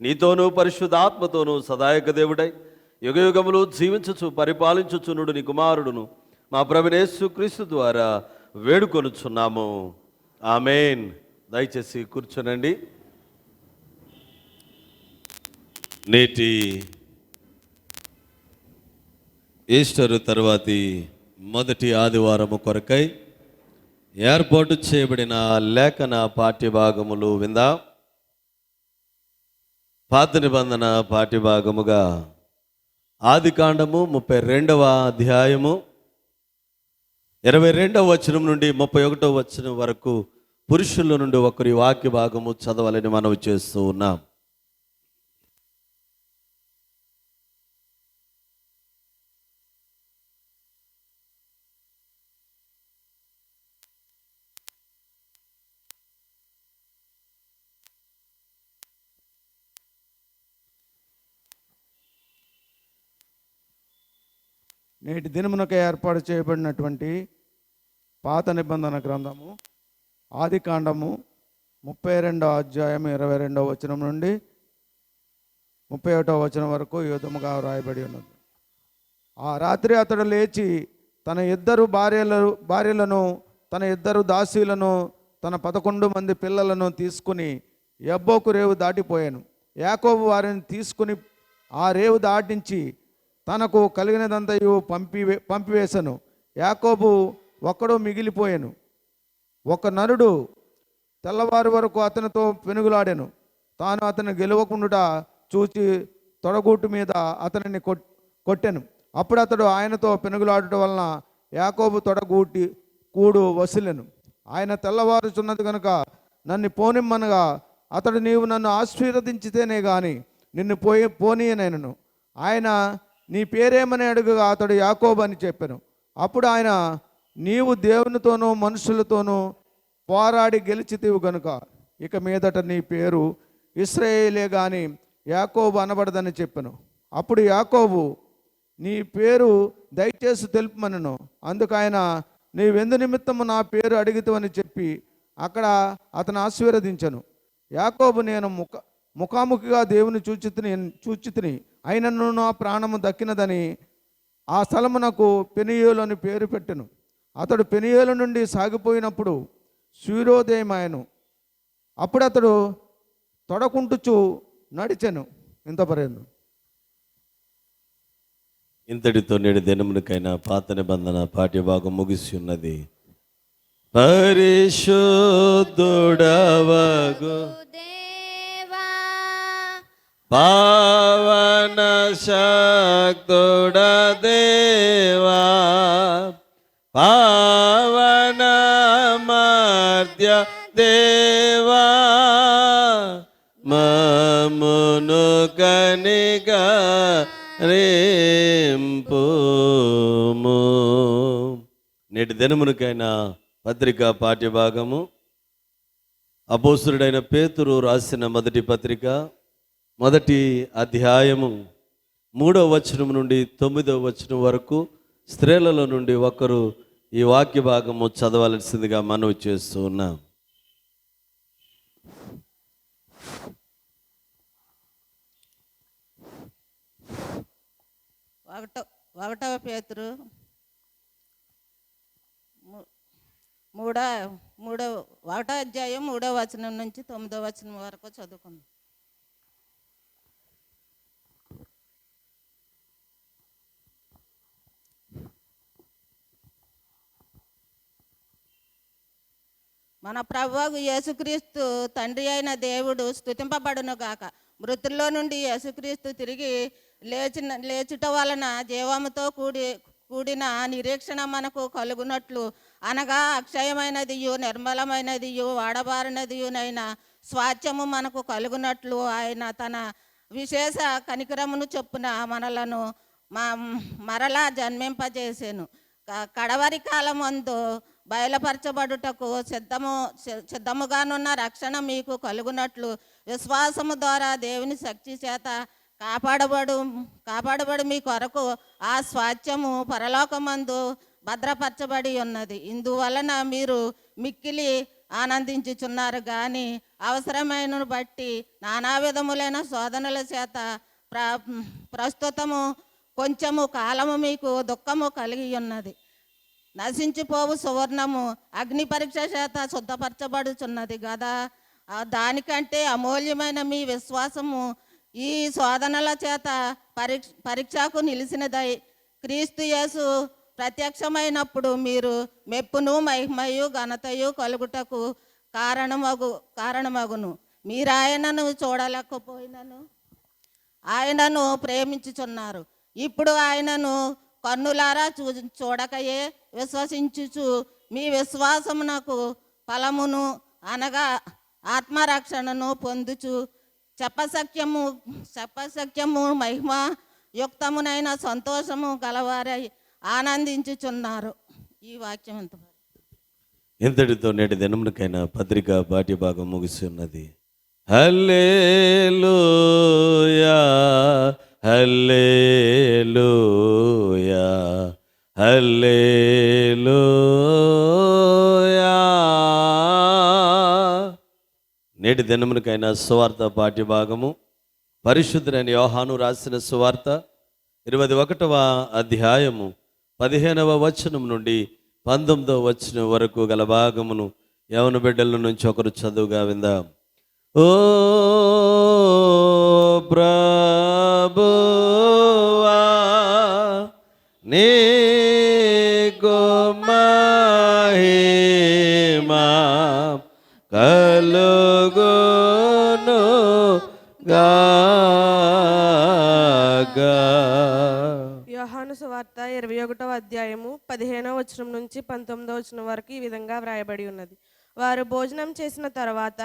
నీతోనూ పరిశుద్ధాత్మతోనూ సదాయక దేవుడై యుగయుగములు జీవించుచు పరిపాలించుచునుడు నీ కుమారుడును మా ప్రభువైన యేసుక్రీస్తు ద్వారా వేడుకొనుచున్నాము. ఆమేన్. దయచేసి కూర్చోనండి. నేటి ఈస్టర్ తరువాతి మొదటి ఆదివారము కొరకై ఏర్పాటు చేయబడిన లేఖన పాఠ్యభాగములు విందాం. పాత నిబంధన పాఠ్యభాగముగా ఆదికాండము 32వ అధ్యాయము 22వ వచనం నుండి 31వ వచనం వరకు పురుషుల నుండి ఒకరి వాక్య భాగము చదవాలని మనవి చేస్తూ ఉన్నాం. నేటి దినమునకు ఏర్పాటు చేయబడినటువంటి పాత నిబంధన గ్రంథము ఆదికాండము 32వ అధ్యాయం 22వ వచనం నుండి 31వ వచనం వరకు ఈ విధముగా వ్రాయబడి ఉన్నది. ఆ రాత్రి అతడు లేచి తన ఇద్దరు భార్యలను తన ఇద్దరు దాసీలను తన 11 మంది పిల్లలను తీసుకుని యబ్బోకు రేవు దాటిపోయాను. యాకోబు వారిని తీసుకుని ఆ రేవు దాటించి తనకు కలిగినదంతయు పంపివేశను. యాకోబు ఒక్కడో మిగిలిపోయాను. ఒక నరుడు తెల్లవారు వరకు అతనితో పెనుగులాడాను. తాను అతను గెలవకుండా చూచి తొడగూటు మీద అతనిని కొట్టెను. అప్పుడు అతడు ఆయనతో పెనుగులాడటం వలన యాకోబు కూడు వసిలెను. ఆయన తెల్లవారుచున్నది కనుక నన్ను పోనిమ్మనగా అతడు, నీవు నన్ను ఆశీర్వదించితేనే గాని నిన్ను పోనీయనైనను. ఆయన, నీ పేరేమని అడుగుగా అతడు యాకోబు అని చెప్పాను. అప్పుడు ఆయన, నీవు దేవునితోనూ మనుషులతోనూ పోరాడి గెలిచితివు గనుక ఇక మీదట నీ పేరు ఇశ్రాయేలే గాని యాకోబు అనబడదని చెప్పాను. అప్పుడు యాకోబు, నీ పేరు దయచేసి తెలుపమనను. అందుకు ఆయన, నీవెందు నిమిత్తము నా పేరు అడిగితవని చెప్పి అక్కడ అతను ఆశీర్వదించను. యాకోబు, నేను ముఖాముఖిగా దేవుని చూచితిని అయినను నా ప్రాణము దక్కినదని ఆ స్థలమునకు పెనియేలు అని పేరు పెట్టెను. అతడు పెనియేలు నుండి సాగిపోయినప్పుడు సూర్యోదయమాయను. అప్పుడు అతడు తొడకుంటుచు నడిచెను. ఇంతపర్యంతం. ఇంతటితో నేడు దినమునికైనా పాత నిబంధన పాఠ్యభాగం ముగిసి ఉన్నది. పరిశుద్ధుడవగు దేవా పావన శక్తుడ దేవా, పావన మర్త్య దేవా, మమ్మును కనిగా రేంపుము. నేటి దినమునికైనా పత్రిక పాఠ్యభాగము అపోస్తులుడైన పేతురు రాసిన మొదటి పత్రిక 1వ అధ్యాయము 3వ వచనం నుండి 9వ వచనం వరకు స్త్రీలలో నుండి ఒకరు ఈ వాక్య భాగము చదవాల్సిందిగా మనవి చేస్తూ ఉన్నాం. ఒకటవ పేతురు 1వ అధ్యాయం 3వ వచనం నుంచి 9వ వచనం వరకు చదువుకుందాం. మన ప్రభువు యేసుక్రీస్తు తండ్రి అయిన దేవుడు స్తుతింపబడును గాక. మృతుల్లో నుండి యేసుక్రీస్తు తిరిగి లేచుట వలన జీవముతో కూడిన నిరీక్షణ మనకు కలుగునట్లు, అనగా అక్షయమైనదియు నిర్మలమైనదియు వాడబారినదియునైన స్వాస్థ్యము మనకు కలుగునట్లు ఆయన తన విశేష కనికరమును చొప్పున మనలను మరలా జన్మింపజేసెను. కడవరి కాలమందు బయలుపరచబడుటకు సిద్ధముగానున్న రక్షణ మీకు కలుగునట్లు విశ్వాసము ద్వారా దేవుని శక్తి చేత కాపాడబడు మీ కొరకు ఆ స్వాస్థ్యము పరలోకమందు భద్రపరచబడి ఉన్నది. ఇందువలన మీరు మిక్కిలి ఆనందించుచున్నారు. కానీ అవసరమైన బట్టి నానా విధములైన శోధనల చేత ప్రస్తుతము కొంచెము కాలము మీకు దుఃఖము కలిగి ఉన్నది. నశించిపోవు సువర్ణము అగ్ని పరీక్ష చేత శుద్ధపరచబడుచున్నది కదా. దానికంటే అమూల్యమైన మీ విశ్వాసము ఈ శోధనల చేత పరీక్షకు నిలిచినదై క్రీస్తు యేసు ప్రత్యక్షమైనప్పుడు మీరు మెప్పును మహిమయు ఘనతయు కలుగుటకు కారణమగును. మీరు ఆయనను చూడలేకపోయినను ఆయనను ప్రేమించుచున్నారు. ఇప్పుడు ఆయనను కన్నులారా చూడకయే విశ్వసించుచు మీ విశ్వాసమునకు ఫలమును అనగా ఆత్మరక్షణను పొందుచు చెప్పశక్యము మహిమ యుక్తమునైన సంతోషము గలవారై ఆనందించుచున్నారు. ఈ వాక్యం ఎంత. ఇంతటితో నేటి దినమునికైనా పత్రిక పాఠ్యభాగం ముగిసి ఉన్నది. హల్లెలూయా హల్లెలూయా హల్లెలూయా. నేటి దినమునికైనా సువార్త పాఠ్యభాగము పరిశుద్ధుడైన యోహాను రాసిన సువార్త 21వ అధ్యాయము 15వ వచనం నుండి 19వ వచనం వరకు గల భాగమును యవన బిడ్డల నుంచి ఒకరు చదువుగా విందాం. ఓ ప్రభువా నీకు మహిమా కలుగును గాక. యోహాను సువార్త 21వ అధ్యాయము 15వ వచనం నుంచి 19వ వచనం వరకు ఈ విధంగా వ్రాయబడి ఉన్నది. వారు భోజనం చేసిన తర్వాత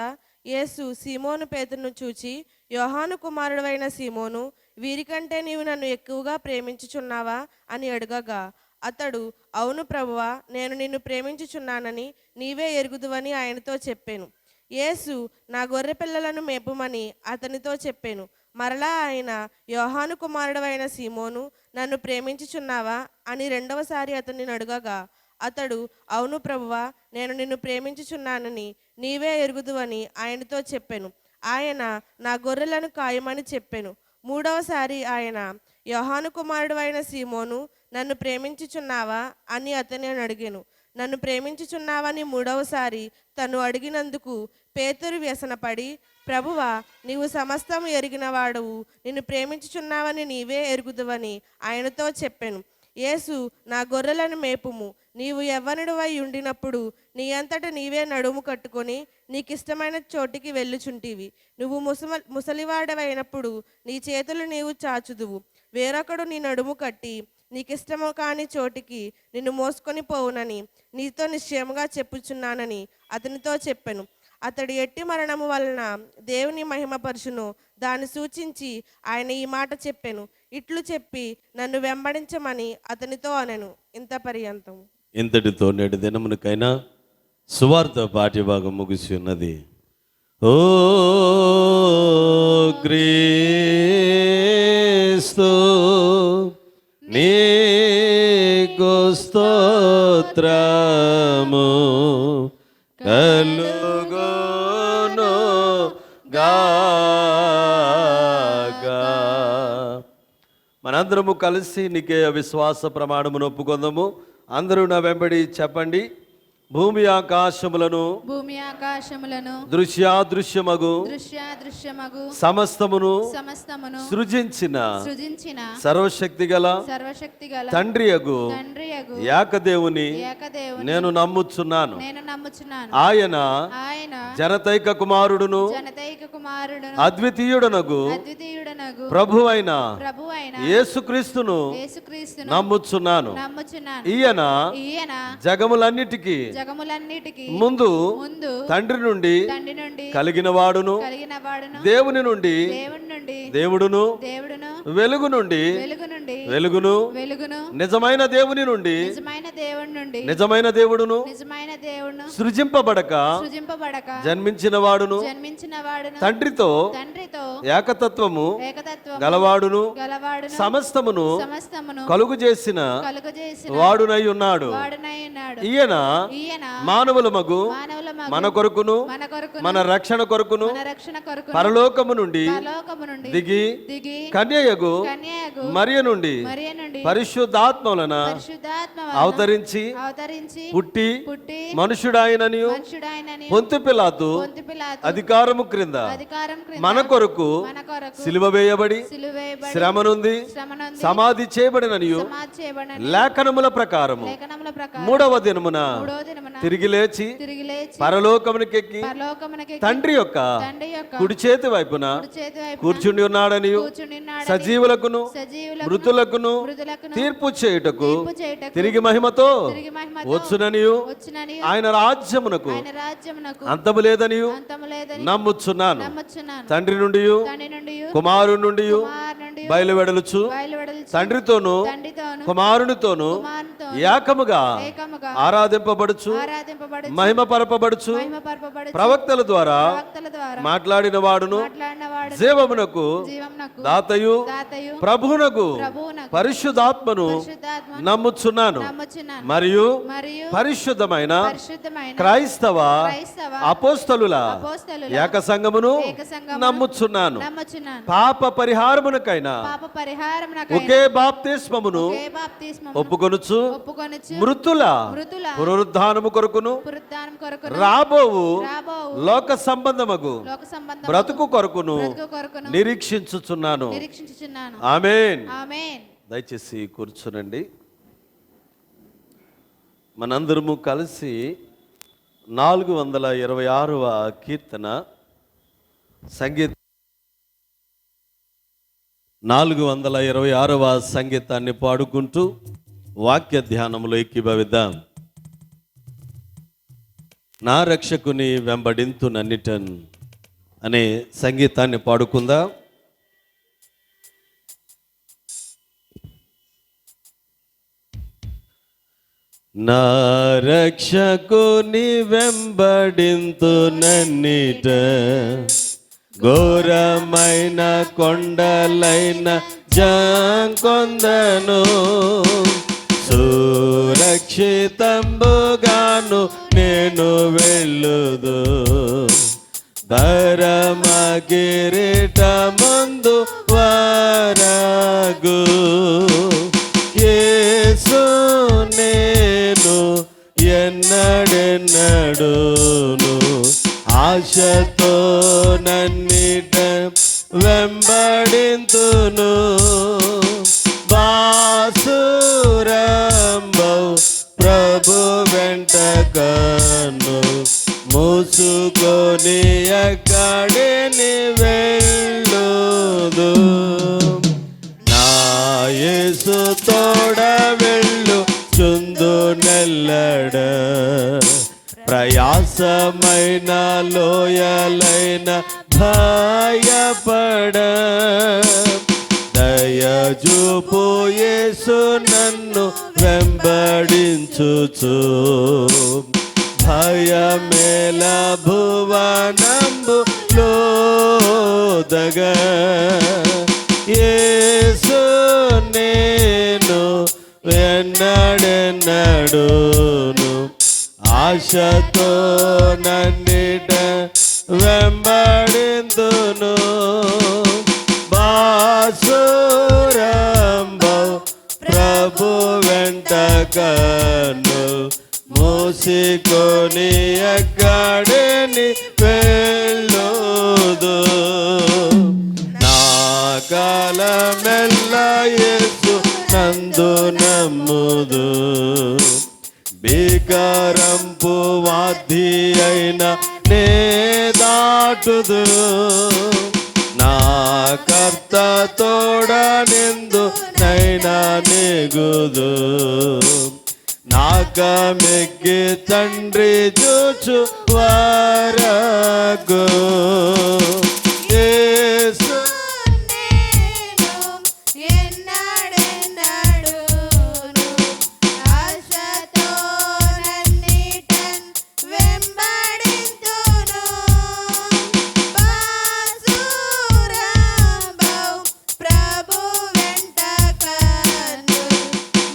యేసు సీమోను పేతురును చూచి, యోహాను కుమారుడైన సీమోను, వీరికంటే నీవు నన్ను ఎక్కువగా ప్రేమించుచున్నావా అని అడగగా, అతడు, అవును ప్రభువా, నేను నిన్ను ప్రేమించుచున్నానని నీవే ఎరుగుదువని ఆయనతో చెప్పాను. యేసు, నా గొర్రె పిల్లలను మేపుమని అతనితో చెప్పాను. మరలా ఆయన, యోహాను కుమారుడైన సీమోను, నన్ను ప్రేమించుచున్నావా అని రెండవసారి అతనిని అడగగా, అతడు, అవును ప్రభువా, నేను నిన్ను ప్రేమించుచున్నానని నీవే ఎరుగుదువని ఆయనతో చెప్పాను. ఆయన, నా గొర్రెలను కాయమని చెప్పాను. మూడవసారి ఆయన, యోహాను కుమారుడైన సీమోను, నన్ను ప్రేమించుచున్నావా అని అతనిని అడిగాను. నన్ను ప్రేమించుచున్నావని మూడవసారి తను అడిగినందుకు పేతురు వ్యసనపడి, ప్రభువా, నీవు సమస్తము ఎరిగిన వాడవు, నిన్ను ప్రేమించుచున్నావని నీవే ఎరుగుదువని ఆయనతో చెప్పాను. యేసు, నా గొర్రెలను మేపుము, నీవు యవ్వనుడివై ఉండినప్పుడు నీ అంతట నీవే నడుము కట్టుకొని నీకిష్టమైన చోటికి వెళ్ళుచుంటివి. నువ్వు ముసలివాడవైనప్పుడు నీ చేతులు నీవు చాచుదువు, వేరొకడు నీ నడుము కట్టి నీకిష్టము కాని చోటికి నిన్ను మోసుకొని పోవునని నీతో నిశ్చయముగా చెప్పుచున్నానని అతనితో చెప్పాను. అతడు ఎట్టి మరణము వలన దేవుని మహిమపరచును దాన్ని సూచించి ఆయన ఈ మాట చెప్పాను. ఇట్లు చెప్పి నన్ను వెంబడించమని అతనితో అనెను. ఇంత పర్యంతం. ఇంతటితో నేటి దినమునకైనా సువార్త పాఠ్యభాగం ముగిసి ఉన్నది. ఓ క్రీస్తు నీకు స్తోత్రము కలుగును గాక. మనందరము కలిసి నీకే విశ్వాస ప్రమాణమును ఒప్పుకొందాము. అందరూ నా వెంబడి చెప్పండి. భూమి ఆకాశములను దృశ్యాదృశ్యమగు సమస్తమును సృజించిన సర్వశక్తి గల తండ్రియగు ఏకదేవుని నేను నమ్ముచున్నాను. ఆయన జనతైక కుమారుడును అద్వితీయుడనగు ప్రభువైన యేసుక్రీస్తును నమ్ముచున్నాను. ఈయన జగములన్నిటికీ ముందు తండ్రి నుండి కలిగిన వాడును, దేవుని నుండి దేవుడును, వెలుగు నుండి వెలుగును, నిజమైన దేవుని నుండి నిజమైన దేవుడును, సృజింపబడక జన్మించిన వాడును, తండ్రితో ఏకతత్వము గలవాడును, సమస్తమును కలుగు చేసిన వాడునై ఉన్నాడు. ఈయన మానవుల మగు మన కొరకును మన రక్షణ కొరకును పరలోకము నుండి దిగి కన్యయగు మరియ నుండి పరిశుద్ధాత్మలన అవతరించి పుట్టి మనుషుడాయనని పొంతు పిలాతు అధికారము క్రింద మన కొరకు సిలువ వేయబడి శ్రమనుంది సమాధి చేయబడిననియు లేఖనముల ప్రకారము మూడవ దినమున తిరిగి లేచి పరలోకమునకెక్కి తండ్రి యొక్క కుడి చేతి వైపున కూర్చుని ఉన్నాడని సజీవులకును మృతులకును తీర్పు చేయుటకు తిరిగి మహిమతో వచ్చుననియు ఆయన రాజ్యమునకు అంతము లేదనియు నమ్ముచున్నాను. తండ్రి నుండి కుమారుని నుండి బయలువెడలుచు తండ్రితోను కుమారునితోను ఏకముగా ఏకముగా ఆరాధింపబడుచు ఆరాధింపబడుచు మహిమపరపబడుచు మహిమపరపబడుచు ప్రవక్తల ద్వారా ప్రవక్తల ద్వారా మాట్లాడిన వాడును మాట్లాడినవాడు జీవమునకు జీవమునకు దాతయు దాతయు ప్రభువునకు ప్రభువునకు పరిశుద్ధాత్మను పరిశుద్ధాత్మను నమ్ముచున్నాను నమ్ముచున్నాను. మరియు మరియు పరిశుద్ధమైన పరిశుద్ధమైన క్రైస్తవ క్రైస్తవ అపోస్తలుల అపోస్తలుల ఏక సంఘమును ఏక సంఘమును నమ్ముచున్నాను. నమ్ముచున్నాను. పాప పరిహారమునకైనా పాప పరిహారమునకై ఒకే బాప్తిస్మమును ఒకే బాప్తిస్మమును ఒప్పుకొనుచు ఒప్పుకొనుచు మృతుల మృతుల పునరుద్ధానము కొరకును పునరుద్ధానం కొరకు రాబోవు రాబోవు లోక సంబంధమగు లోక సంబంధం బ్రతుకు కొరకును కొరకును నిరీక్షించుచున్నాను. నిరీక్షించుచున్నాను. ఆమేన్. ఆమేన్. దయచేసి కూర్చునండి. మనందరము కలిసి 426వ కీర్తన సంగీత 426వ సంగీతాన్ని పాడుకుంటూ వాక్య ధ్యానములో ఏకీభవిద్దాం. నా రక్షకుని వెంబడింతునన్నిటన్ అనే సంగీతాన్ని పాడుకుందాం. నా రక్షకుని వెంబడింతునన్నిట ఘోరమైన కొండలైన జాంకొందను సురక్షితంబుగాను నేను వెళ్ళుదు ధరమ కిరీటమందు వరగు యేసు నేను ఎన్నడెన్నడును ఆశతో నన్నిట వెంబడింతును బాసురంబౌ ప్రభు వెంట కన్ను మూసుకొని ఎక్కడిని వెళ్ళుదు నా యేసు తోడ వెళ్ళు చుందు నెల్లడ ప్రయాసమైన లోయలైన భయపడ దయచూపు యేసు నన్ను వెంబడించుచు భయమేల భువనంబు లోదగ యేసు నేను ఎన్నడెన్నడును ఆశతో నన్నిట వెంబడింతును బాసురంబౌ ప్రభు వెంట కన్ను మూసుకొని ఎక్కడిని వెళ్ళుదు నా కాలమెల్ల యేసు నందు నమ్ముదు భీకరంపు వాద్ది అయిన నే దాటుదు నా కర్త తోడ నిందు నైనా నెగుదు నాక మెగ్గి తండ్రి చూచు వరగు యేసు నేను ఎన్నడెన్నడును ఆశతో నన్నిటన్ వెంబడింతును బాసురంబౌ ప్రభు వెంట కన్ను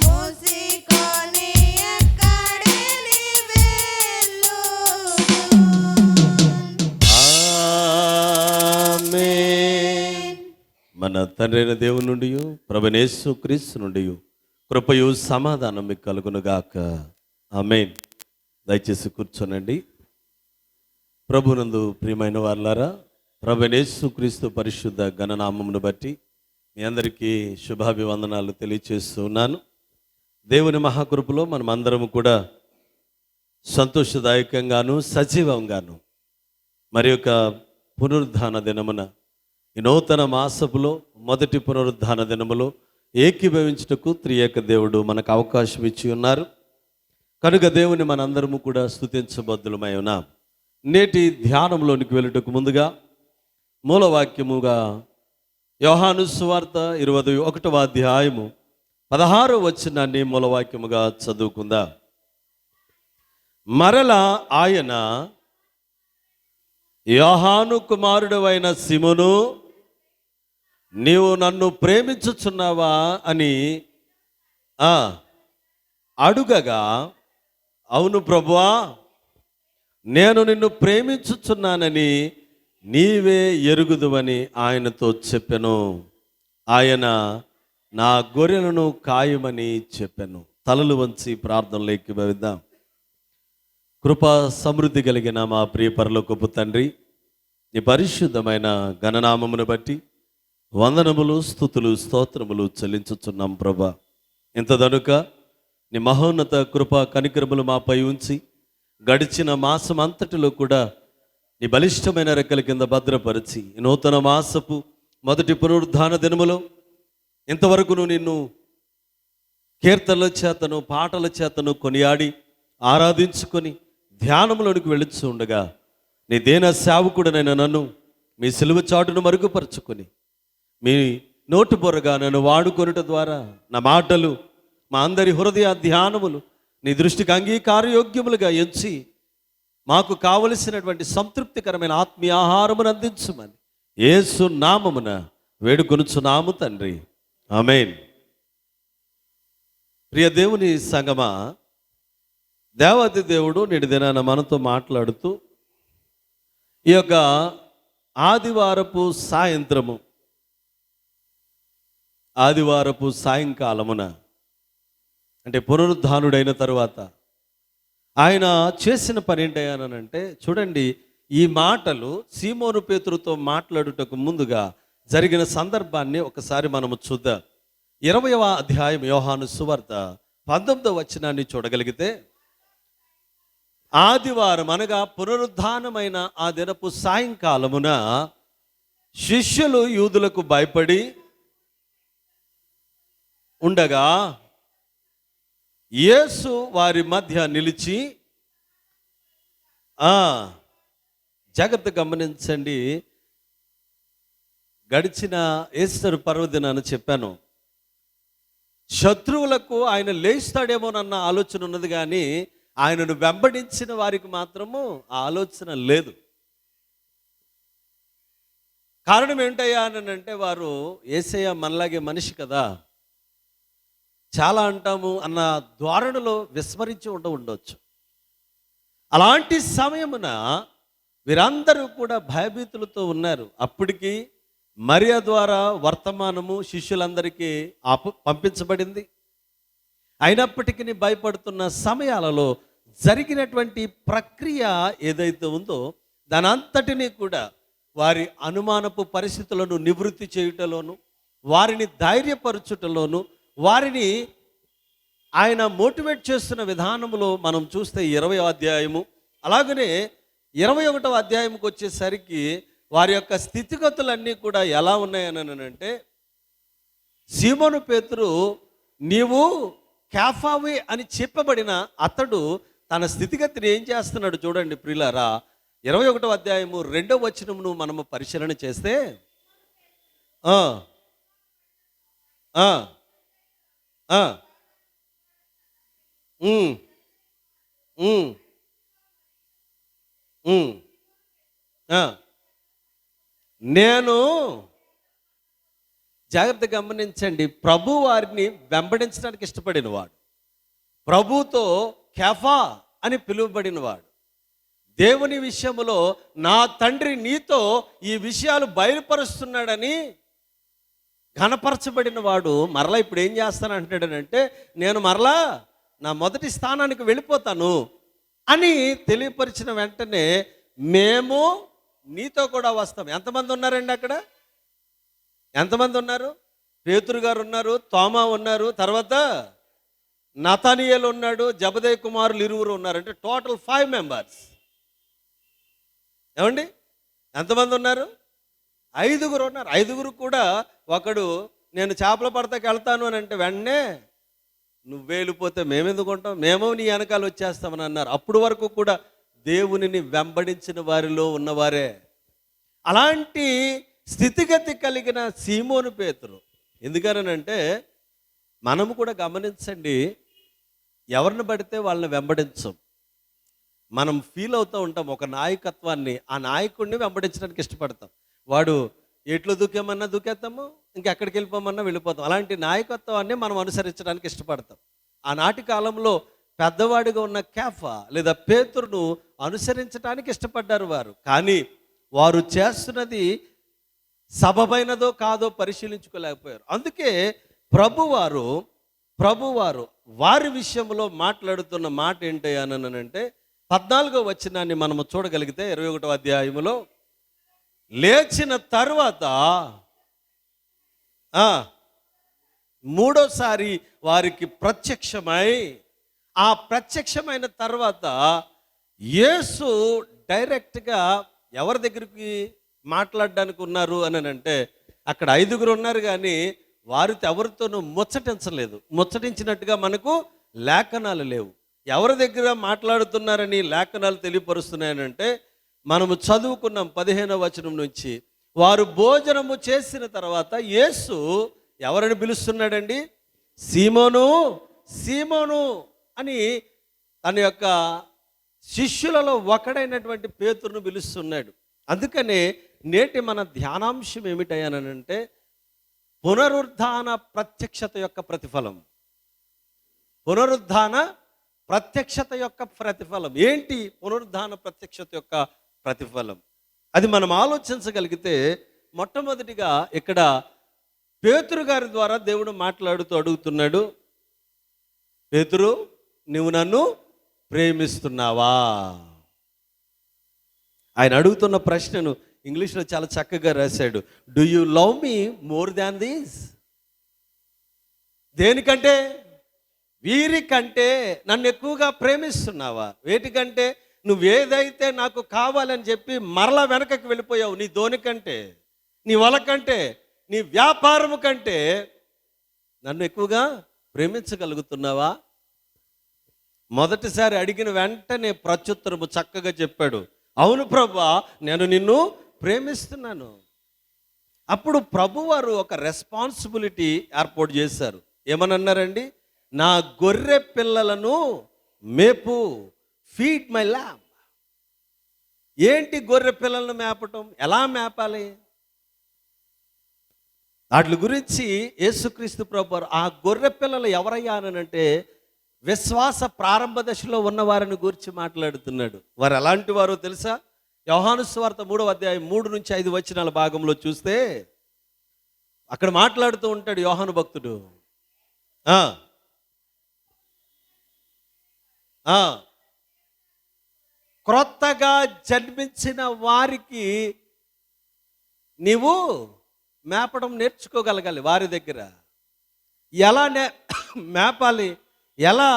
మూసుకొని ఎక్కడిని వెళ్ళుదు. ఆమేన్. మన తండ్రైన దేవుని నుండి ప్రభువైన యేసుక్రీస్తు నుండి కృపయు సమాధానం మీకు కలుగునుగాక. ఆమేన్. దయచేసి కూర్చోనండి. ప్రభునందు ప్రియమైన వారులారా, ప్రభువైన యేసుక్రీస్తు పరిశుద్ధ ఘననామమును బట్టి మీ అందరికీ శుభాభివందనాలు తెలియచేస్తూ ఉన్నాను. దేవుని మహాకృపలో మనం అందరము కూడా సంతోషదాయకంగాను సజీవంగాను మరి యొక్క పునరుద్ధాన దినమున ఈ నూతన మాసపులో మొదటి పునరుద్ధాన దినములో ఏకీభవించుటకు త్రియేక దేవుడు మనకు అవకాశం ఇచ్చి ఉన్నారు కనుక దేవుని మనందరము కూడా స్తుతించబద్దులమై ఉన్నాం. నేటి ధ్యానంలోనికి వెళ్ళుటకు ముందుగా మూలవాక్యముగా యోహాను సువార్త 21వ అధ్యాయము 16వ వచనాన్ని మూలవాక్యముగా చదువుకుందాం. మరలా ఆయన, యోహాను కుమారుడవైన సిమోను, నీవు నన్ను ప్రేమించుచున్నావా అని అడుగగా, అవును ప్రభువా, నేను నిన్ను ప్రేమించుచున్నానని నీవే ఎరుగుదువని ఆయనతో చెప్పెను. ఆయన, నా గొర్రెలను కాయమని చెప్పెను. తలలు వంచి ప్రార్థనలు ఏకీభవిద్దాం. కృపా సమృద్ధి కలిగిన మా ప్రియ పరలోకపు తండ్రి, నీ పరిశుద్ధమైన ఘననామమును బట్టి వందనములు, స్తుతులు, స్తోత్రములు చెల్లించుచున్నాం ప్రభా. ఇంతదనుక నీ మహోన్నత కృపా కనికరములు మాపై ఉంచి గడిచిన మాసం అంతటిలో కూడా నీ బలిష్టమైన రెక్కల కింద భద్రపరిచి నూతన మాసపు మొదటి పునరుద్ధాన దినములో ఇంతవరకును నిన్ను కీర్తనల చేతను, పాటల చేతను కొనియాడి ఆరాధించుకొని ధ్యానంలోనికి వెళుచు ఉండగా, నీ దేన సేవకుడనైన నన్ను మీ సిలువ చాటును మరుగుపరుచుకొని మీ నోటు బొరగా నన్ను వాడుకొనుట ద్వారా నా మాటలు, మా అందరి హృదయ ధ్యానములు నీ దృష్టికి అంగీకారయోగ్యములుగా ఎంచి మాకు కావలసినటువంటి సంతృప్తికరమైన ఆత్మీయ ఆహారమును అందించుమని యేసు నామమున వేడుకొనుచున్నాము తండ్రి, ఆమేన్. ప్రియ దేవుని సంగమా, దేవాది దేవుడు నేటి దినాన మనతో మాట్లాడుతూ ఈ యొక్క ఆదివారపు సాయంకాలమున, అంటే పునరుద్ధానుడైన తరువాత ఆయన చేసిన పని ఏంటంటే, చూడండి, ఈ మాటలు సీమోను పేతురుతో మాట్లాడుటకు ముందుగా జరిగిన సందర్భాన్ని ఒకసారి మనము చూద్దాం. 20వ అధ్యాయం యోహాను సువార్త 19వ వచనాన్ని చూడగలిగితే, ఆదివారం అనగా పునరుద్ధానమైన ఆ దినపు సాయంకాలమున శిష్యులు యూదులకు భయపడి ఉండగా యేసు వారి మధ్య నిలిచి, జాగ్రత్త గమనించండి, గడిచిన ఈస్టర్ పర్వదినాన్ని చెప్పాను, శత్రువులకు ఆయన లేస్తాడేమోనన్న ఆలోచన ఉన్నది, కానీ ఆయనను వెంబడించిన వారికి మాత్రము ఆ ఆలోచన లేదు. కారణం ఏంటయ్యా అని అంటే, వారు యేసయ్య మనలాగే మనిషి కదా, చాలా అంటాము అన్న ధోరణిలో విస్మరించి ఉండవచ్చు. అలాంటి సమయమున వీరందరూ కూడా భయభీతులతో ఉన్నారు. అప్పటికి మరియ ద్వారా వర్తమానము శిష్యులందరికీ పంపించబడింది. అయినప్పటికీ భయపడుతున్న సమయాలలో జరిగినటువంటి ప్రక్రియ ఏదైతే ఉందో దాని అంతటినీ కూడా వారి అనుమానపు పరిస్థితులను నివృత్తి చేయుటలోను, వారిని ధైర్యపరచుటలోను, వారిని ఆయన మోటివేట్ చేస్తున్న విధానంలో మనం చూస్తే 20వ అధ్యాయము, అలాగనే 21వ అధ్యాయంకి వచ్చేసరికి వారి యొక్క స్థితిగతులన్నీ కూడా ఎలా ఉన్నాయని అంటే, సీమోను పేతురు నీవు కేఫావే అని చెప్పబడిన అతడు తన స్థితిగతిని ఏం చేస్తున్నాడు చూడండి ప్రియులారా. 21వ అధ్యాయము 2వ వచనమును మనము పరిశీలన చేస్తే, నేను, జాగ్రత్త గమనించండి, ప్రభు వారిని వెంబడించడానికి ఇష్టపడిన వాడు, ప్రభుతో కేఫా అని పిలువబడిన వాడు, దేవుని విషయములో నా తండ్రి నీతో ఈ విషయాలు బయలుపరుస్తున్నాడని ఘనపరచబడిన వాడు మరలా ఇప్పుడు ఏం చేస్తానంటాడనంటే, నేను మరలా నా మొదటి స్థానానికి వెళ్ళిపోతాను అని తెలియపరిచిన వెంటనే మేము నీతో కూడా వస్తాం. ఎంతమంది ఉన్నారండి అక్కడ? ఎంతమంది ఉన్నారు? పేతురు గారు ఉన్నారు, తోమా ఉన్నారు, తర్వాత నతానియేలు ఉన్నాడు, జబదయి కుమారులు 20 ఉన్నారు. అంటే టోటల్ 5 మెంబర్స్. ఏమండి, ఎంతమంది ఉన్నారు? 5 ఉన్నారు. 5 కూడా ఒకడు నేను చేపల పడతాకి వెళ్తాను అని అంటే వెంటనే నువ్వే వెళ్ళిపోతే మేమెందుకు ఉంటాం, మేము నీ వెనకాల వచ్చేస్తామని అన్నారు. అప్పుడు వరకు కూడా దేవునిని వెంబడించిన వారిలో ఉన్నవారే. అలాంటి స్థితిగతి కలిగిన సీమోను పేతురు, ఎందుకనంటే మనము కూడా గమనించండి, ఎవరిని పడితే వాళ్ళని వెంబడించం. మనం ఫీల్ అవుతూ ఉంటాం ఒక నాయకత్వాన్ని, ఆ నాయకుడిని వెంబడించడానికి ఇష్టపడతాం. వాడు ఎట్లు దూకేమన్నా దూకేస్తాము, ఇంకెక్కడికి వెళ్ళిపోమన్నా వెళ్ళిపోతాం. అలాంటి నాయకత్వాన్ని మనం అనుసరించడానికి ఇష్టపడతాం. ఆనాటి కాలంలో పెద్దవాడిగా ఉన్న కేఫా లేదా పేతురును అనుసరించడానికి ఇష్టపడ్డారు వారు. కానీ వారు చేస్తున్నది సబబైనదో కాదో పరిశీలించుకోలేకపోయారు. అందుకే ప్రభువారు వారి విషయంలో మాట్లాడుతున్న మాట ఏంటంటే 14వ వచనాన్ని మనము చూడగలిగితే 21వ అధ్యాయములో, లేచిన తరువాత మూడోసారి వారికి ప్రత్యక్షమై, ఆ ప్రత్యక్షమైన తర్వాత యేసు డైరెక్ట్గా ఎవరి దగ్గరికి మాట్లాడడానికి ఉన్నారు అని అంటే, అక్కడ 5 ఉన్నారు కానీ వారితో ఎవరితోనూ ముచ్చటించలేదు. ముచ్చటించినట్టుగా మనకు లేఖనాలు లేవు. ఎవరి దగ్గర మాట్లాడుతున్నారని లేఖనాలు తెలియపరుస్తున్నాయనంటే, మనము చదువుకున్నాం 15వ వచనం నుంచి. వారు భోజనము చేసిన తర్వాత యేసు ఎవరిని పిలుస్తున్నాడండి? సీమోను, సీమోను అని తన యొక్క శిష్యులలో ఒకడైనటువంటి పేతురును పిలుస్తున్నాడు. అందుకనే నేటి మన ధ్యానాంశం ఏమిటయ్యానంటే, పునరుద్ధాన ప్రత్యక్షత యొక్క ప్రతిఫలం. పునరుద్ధాన ప్రత్యక్షత యొక్క ప్రతిఫలం ఏంటి? పునరుద్ధాన ప్రత్యక్షత యొక్క ప్రతిఫలం అది మనం ఆలోచించగలిగితే, మొట్టమొదటిగా ఇక్కడ పేతురు గారి ద్వారా దేవుడు మాట్లాడుతూ అడుగుతున్నాడు, పేతురు, నువ్వు నన్ను ప్రేమిస్తున్నావా? ఆయన అడుగుతున్న ప్రశ్నను ఇంగ్లీష్లో చాలా చక్కగా రాశాడు. Do you love me more than these? దేనికంటే? వీరికంటే నన్ను ఎక్కువగా ప్రేమిస్తున్నావా? వేటికంటే? నువ్వేదైతే నాకు కావాలని చెప్పి మరలా వెనకకి వెళ్ళిపోయావు, నీ ధోనికంటే, నీ వలకంటే, నీ వ్యాపారము కంటే నన్ను ఎక్కువగా ప్రేమించగలుగుతున్నావా? మొదటిసారి అడిగిన వెంటనే ప్రత్యుత్తరము చక్కగా చెప్పాడు, అవును ప్రభువా, నేను నిన్ను ప్రేమిస్తున్నాను. అప్పుడు ప్రభువారు ఒక రెస్పాన్సిబిలిటీ ఏర్పాటు చేశారు. ఏమనన్నారండి? నా గొర్రె పిల్లలను మేపు, ఫీడ్ మై ల్యాంబ్. ఏంటి గొర్రె పిల్లలను మేపటం? ఎలా మేపాలి? వాటి గురించి యేసుక్రీస్తు ప్రభువారు ఆ గొర్రె పిల్లలు ఎవరయ్యా అనంటే, విశ్వాస ప్రారంభ దశలో ఉన్న వారిని గురించి మాట్లాడుతున్నాడు. వారు ఎలాంటి వారో తెలుసా? యోహాను సువార్త 3వ అధ్యాయం 3 నుంచి 5 వచనాల భాగంలో చూస్తే అక్కడ మాట్లాడుతూ ఉంటాడు యోహాను భక్తుడు. క్రొత్తగా జన్మించిన వారికి నీవు మేపడం నేర్చుకోగలగాలి. వారి దగ్గర ఎలా మేపాలి, ఎలా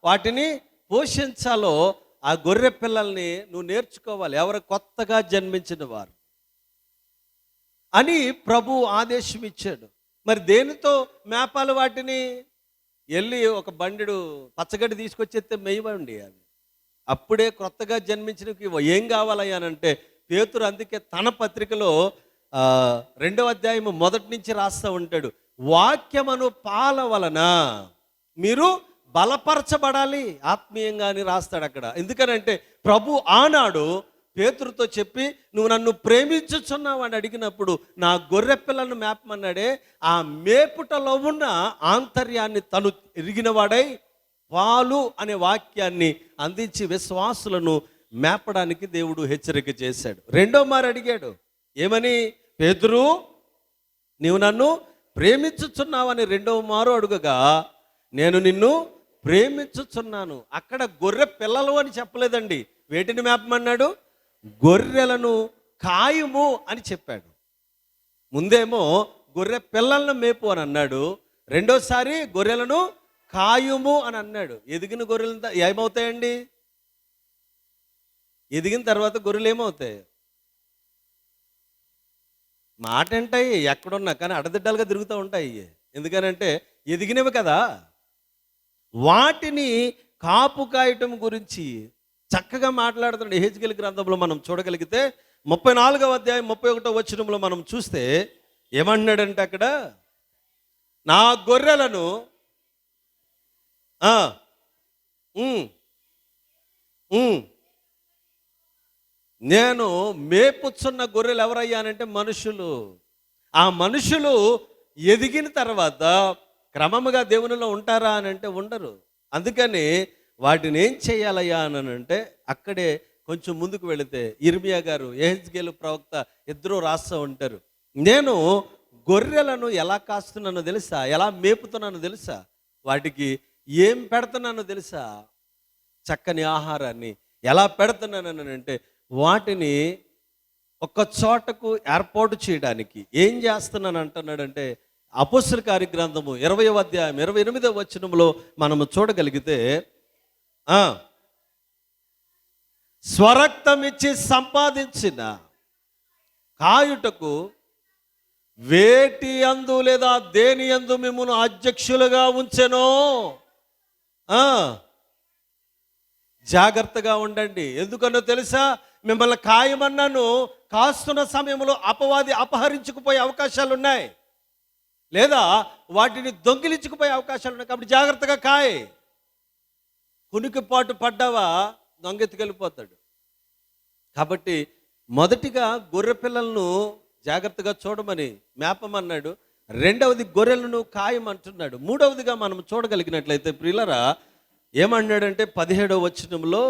వాటిని పోషించాలో ఆ గొర్రె పిల్లల్ని నువ్వు నేర్చుకోవాలి. ఎవరు? కొత్తగా జన్మించిన వారు అని ప్రభు ఆదేశం ఇచ్చాడు. మరి దేనితో మేపాలి వాటిని? వెళ్ళి ఒక బండిడు పచ్చగడ్డి తీసుకొచ్చేస్తే మెయ్యండి అవి. అప్పుడే క్రొత్తగా జన్మించినకి ఏం కావాలయ్యానంటే, పేతురు అందుకే తన పత్రికలో 2వ అధ్యాయం 1 నుంచి రాస్తూ ఉంటాడు, వాక్యమును పాల వలన మీరు బలపరచబడాలి ఆత్మీయంగా అని రాస్తాడు అక్కడ. ఎందుకనంటే ప్రభు ఆనాడు పేతురుతో చెప్పి, నువ్వు నన్ను ప్రేమించుచున్నావు అని అడిగినప్పుడు నా గొర్రె పిల్లలను మేపమన్నాడే, ఆ మేపుటలో ఉన్న ఆంతర్యాన్ని తను ఎరిగినవాడై పాలు అనే వాక్యాన్ని అందించి విశ్వాసులను మేపడానికి దేవుడు హెచ్చరిక చేశాడు. 2వ మారు అడిగాడు, ఏమని? పేతురు, నీవు నన్ను ప్రేమించుచున్నావని 2వ మారు అడుగగా, నేను నిన్ను ప్రేమించుచున్నాను. అక్కడ గొర్రె పిల్లలు అని చెప్పలేదండి. వేటిని మేపమన్నాడు? గొర్రెలను కాయుము అని చెప్పాడు. ముందేమో గొర్రె పిల్లలను మేపు అని అన్నాడు, రెండోసారి గొర్రెలను కాయుము అని అన్నాడు. ఎదిగిన గొర్రెలు ఏమవుతాయండి? ఎదిగిన తర్వాత గొర్రెలు ఏమవుతాయి? మాట అంటాయి ఎక్కడున్నా, కానీ అడదిడ్డాలుగా తిరుగుతూ ఉంటాయి. ఎందుకనంటే ఎదిగినవి కదా. వాటిని కాపు కాయటం గురించి చక్కగా మాట్లాడుతున్నాడు యెహెజ్కేలు గ్రంథంలో మనం చూడగలిగితే 34వ అధ్యాయం 31వ వచనంలో మనం చూస్తే ఏమన్నాడంటే, అక్కడ నా గొర్రెలను ఆ, ఉమ్, ఉమ్. నేను మేపుచున్న గొర్రెలు ఎవరయ్యానంటే మనుషులు. ఆ మనుషులు ఎదిగిన తర్వాత క్రమముగా దేవునిలో ఉంటారా అని అంటే ఉండరు. అందుకని వాటిని ఏం చేయాలయ్యా అని అంటే అక్కడే కొంచెం ముందుకు వెళితే ఇర్మియా గారు, యెహెజ్కేలు ప్రవక్త ఇద్దరూ రాస్తూ ఉంటారు. నేను గొర్రెలను ఎలా కాస్తున్నానో తెలుసా, ఎలా మేపుతున్నానో తెలుసా, వాటికి ఏం పెడుతున్నానో తెలుసా, చక్కని ఆహారాన్ని ఎలా పెడుతున్నానని అంటే వాటిని ఒక చోటకు ఏర్పాటు చేయడానికి ఏం చేస్తున్నాను అంటున్నాడంటే అపోస్తల కార్యగ్రంథము 20వ అధ్యాయం 28వ వచనంలో మనము చూడగలిగితే స్వరక్తం ఇచ్చి సంపాదించిన కాయుటకు వేటి యందు లేదా దేని యందు మిమ్మును అధ్యక్షులుగా ఉంచెనో జాగ్రత్తగా ఉండండి. ఎందుకనో తెలుసా, మిమ్మల్ని కాయమన్నాను, కాస్తున్న సమయంలో అపవాది అపహరించుకుపోయే అవకాశాలు ఉన్నాయి, లేదా వాటిని దొంగిలించుకుపోయే అవకాశాలు ఉన్నాయి. కాబట్టి జాగ్రత్తగా కాయ. కునికిపాటు పడ్డావా దొంగెత్తుకెళ్ళిపోతాడు. కాబట్టి మొదటిగా గొర్రె పిల్లలను జాగ్రత్తగా చూడమని మేపమన్నాడు. రెండవది గొర్రెలను కాయమంటున్నాడు. మూడవదిగా మనం చూడగలిగినట్లయితే ప్రియులరా ఏమన్నాడంటే 17వ వచనంలో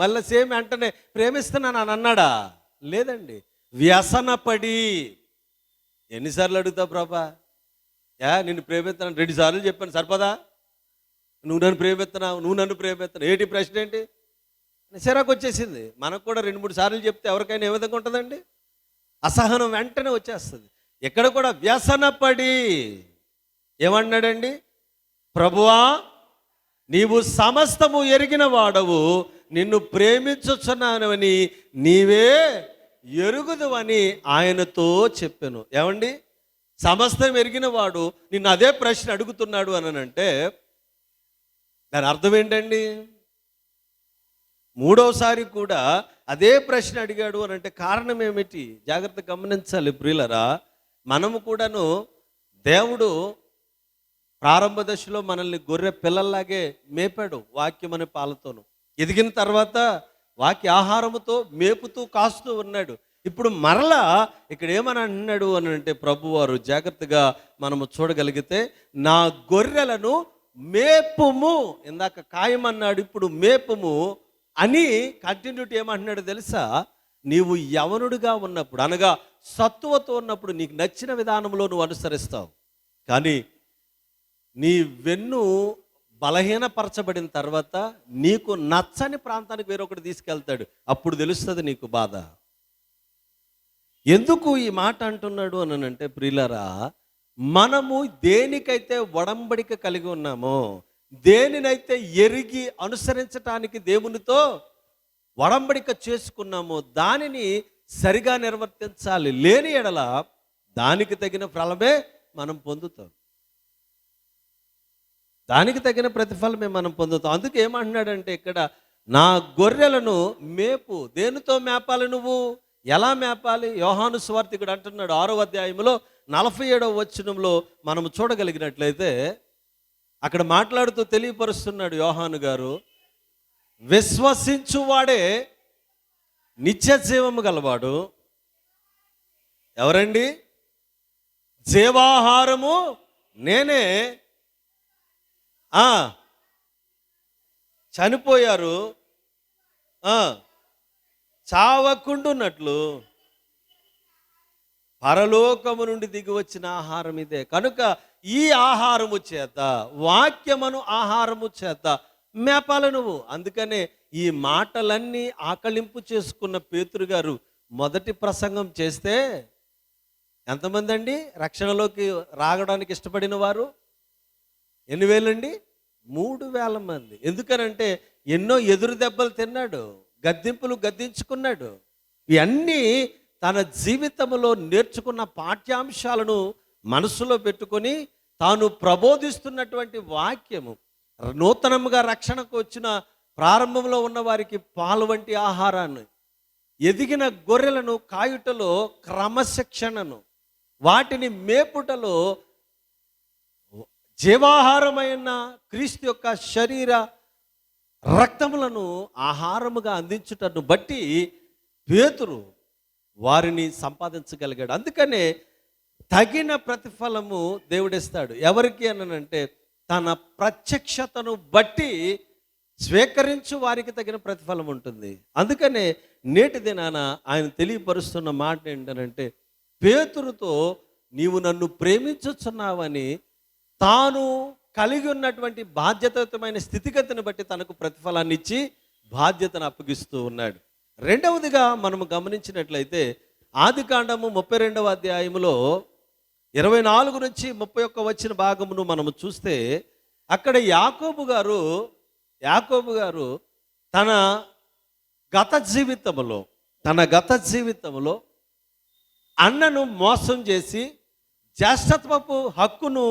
మళ్ళీ సేమ్ వెంటనే ప్రేమిస్తున్నాను అని అన్నాడా? లేదండి, వ్యసనపడి. ఎన్నిసార్లు అడుగుతావు ప్రభా, నిన్ను ప్రేమిస్తున్నాను 2 సార్లు చెప్పాను సరిపదా, నువ్వు నన్ను ప్రేమిస్తున్నావు, నువ్వు నన్ను ప్రేమిస్తున్నావు, ఏంటి ప్రశ్న ఏంటి? చిరాకు వచ్చేసింది. మనకు కూడా 2-3 సార్లు చెప్తే ఎవరికైనా ఏ విధంగా ఉంటుందండి? అసహనం వెంటనే వచ్చేస్తుంది. ఎక్కడ కూడా వ్యసనపడి ఏమన్నాడండి? ప్రభువా, నీవు సమస్తము ఎరిగిన వాడవు, నిన్ను ప్రేమించుచున్నానని నీవే ఎరుగుదువని ఆయనతో చెప్పాను. ఏమండి, సమస్తం ఎరిగిన వాడు నిన్ను అదే ప్రశ్న అడుగుతున్నాడు అని అంటే దాని అర్థం ఏంటండి? మూడోసారి కూడా అదే ప్రశ్న అడిగాడు అని అంటే కారణం ఏమిటి? జాగ్రత్త గమనించాలి ప్రియులరా. మనము కూడాను దేవుడు ప్రారంభ దశలో మనల్ని గొర్రె పిల్లల్లాగే మేపాడు వాక్యం అనే పాలతోను. ఎదిగిన తర్వాత వాక్య ఆహారముతో మేపుతూ కాస్తూ ఉన్నాడు. ఇప్పుడు మరలా ఇక్కడ ఏమని అంటున్నాడు అని అంటే ప్రభువారు జాగ్రత్తగా మనము చూడగలిగితే నా గొర్రెలను మేపుము. ఇందాక కాయమన్నాడు, ఇప్పుడు మేపుము అని కంటిన్యూటీ ఏమంటున్నాడు తెలుసా? నీవు యవనుడిగా ఉన్నప్పుడు అనగా సత్తువతో ఉన్నప్పుడు నీకు నచ్చిన విధానంలో నువ్వు అనుసరిస్తావు. కానీ నీ వెన్ను బలహీనపరచబడిన తర్వాత నీకు నచ్చని ప్రాంతానికి వేరొకటి తీసుకెళ్తాడు. అప్పుడు తెలుస్తుంది నీకు బాధ. ఎందుకు ఈ మాట అంటున్నాడు అని అంటే ప్రియులారా, మనము దేనికైతే ఒడంబడిక కలిగి ఉన్నామో, దేనినైతే ఎరిగి అనుసరించటానికి దేవునితో ఒడంబడిక చేసుకున్నామో దానిని సరిగా నిర్వర్తించాలి. లేని ఎడల దానికి తగిన ఫలమే మనం పొందుతాం, దానికి తగిన ప్రతిఫలమే మనం పొందుతాం. అందుకే ఏమంటున్నాడంటే ఇక్కడ నా గొర్రెలను మేపు. దేనితో మేపాలి? నువ్వు ఎలా మేపాలి? యోహాను సువార్తికుడు అంటున్నాడు 6వ అధ్యాయంలో 47వ వచనంలో మనం చూడగలిగినట్లయితే అక్కడ మాట్లాడుతూ తెలియపరుస్తున్నాడు యోహాను గారు, విశ్వసించువాడే నిత్య జీవము గలవాడు. ఎవరండి? జీవాహారము నేనే. చనిపోయారు, చావకుండున్నట్లు పరలోకము నుండి దిగి వచ్చిన ఆహారం ఇదే. కనుక ఈ ఆహారము చేత, వాక్యమును ఆహారము చేత మేపాల నువ్వు. అందుకనే ఈ మాటలన్నీ ఆకలింపు చేసుకున్న పేతురు గారు మొదటి ప్రసంగం చేస్తే ఎంతమంది అండి రక్షణలోకి రాగడానికి ఇష్టపడిన వారు? ఎన్ని వేలండి? 3,000 మంది. ఎందుకనంటే ఎన్నో ఎదురు దెబ్బలు తిన్నాడు, గద్దింపులు గద్దించుకున్నాడు. ఇవన్నీ తన జీవితంలో నేర్చుకున్న పాఠ్యాంశాలను మనసులో పెట్టుకొని తాను ప్రబోధిస్తున్నటువంటి వాక్యము నూతనముగా రక్షణకు వచ్చిన ప్రారంభంలో ఉన్న వారికి పాలు వంటి ఆహారాన్ని, ఎదిగిన గొర్రెలను కాయుటలో క్రమశిక్షణను, వాటిని మేపుటలో జీవాహారమైన క్రీస్తు యొక్క శరీర రక్తములను ఆహారముగా అందించుటను బట్టి పేతురు వారిని సంపాదించగలిగాడు. అందుకనే తగిన ప్రతిఫలము దేవుడిస్తాడు. ఎవరికి అనంటే తన ప్రత్యక్షతను బట్టి స్వీకరించు వారికి తగిన ప్రతిఫలం ఉంటుంది. అందుకనే నేటి దినాన ఆయన తెలియపరుస్తున్న మాట ఏంటనంటే, పేతురుతో నీవు నన్ను ప్రేమించుచున్నావని తాను కలిగి ఉన్నటువంటి బాధ్యతయుతమైన స్థితిగతిని బట్టి తనకు ప్రతిఫలాన్ని ఇచ్చి బాధ్యతను అప్పగిస్తూ ఉన్నాడు. రెండవదిగా మనము గమనించినట్లయితే ఆదికాండము 32వ అధ్యాయములో 24 నుంచి 31 వచ్చిన భాగమును మనము చూస్తే అక్కడ యాకోబు గారు తన గత జీవితంలో అన్నను మోసం చేసి జ్యేష్ఠత్వపు హక్కును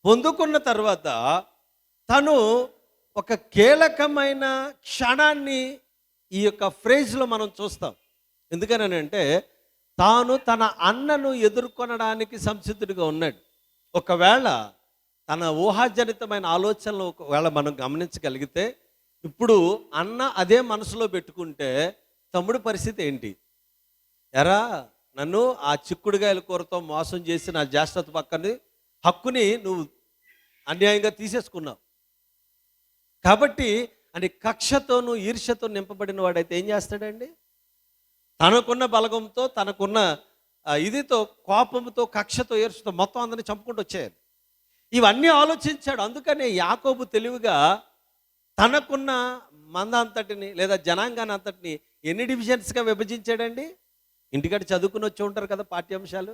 పొందుకున్న తర్వాత తను ఒక కీలకమైన క్షణాన్ని ఈ యొక్క ఫ్రేజ్లో మనం చూస్తాం. ఎందుకనంటే తాను తన అన్నను ఎదుర్కొనడానికి సంసిద్ధుడిగా ఉన్నాడు. ఒకవేళ తన ఊహాజనితమైన ఆలోచనలు ఒకవేళ మనం గమనించగలిగితే, ఇప్పుడు అన్న అదే మనసులో పెట్టుకుంటే తమ్ముడి పరిస్థితి ఏంటి? ఎరా, నన్ను ఆ చిక్కుడుగాయల కూరతో మోసం చేసి నా జ్యేష్ఠత పక్కని హక్కుని నువ్వు అన్యాయంగా తీసేసుకున్నావు కాబట్టి అని కక్షతోనూ ఈర్ష్యతో నింపబడిన వాడైతే ఏం చేస్తాడండి? తనకున్న బలగంతో, తనకున్న ఇదితో, కోపంతో, కక్షతో, ఈర్ష్యతో మొత్తం అందరినీ చంపుకుంటూ వచ్చారు. ఇవన్నీ ఆలోచించాడు. అందుకనే యాకోబు తెలివిగా తనకున్న మంద అంతటిని లేదా జనాంగాన్ని అంతటిని ఎన్ని డివిజన్స్గా విభజించాడండి? ఇంటికాడ చదువుకుని వచ్చి ఉంటారు కదా పాఠ్యాంశాలు.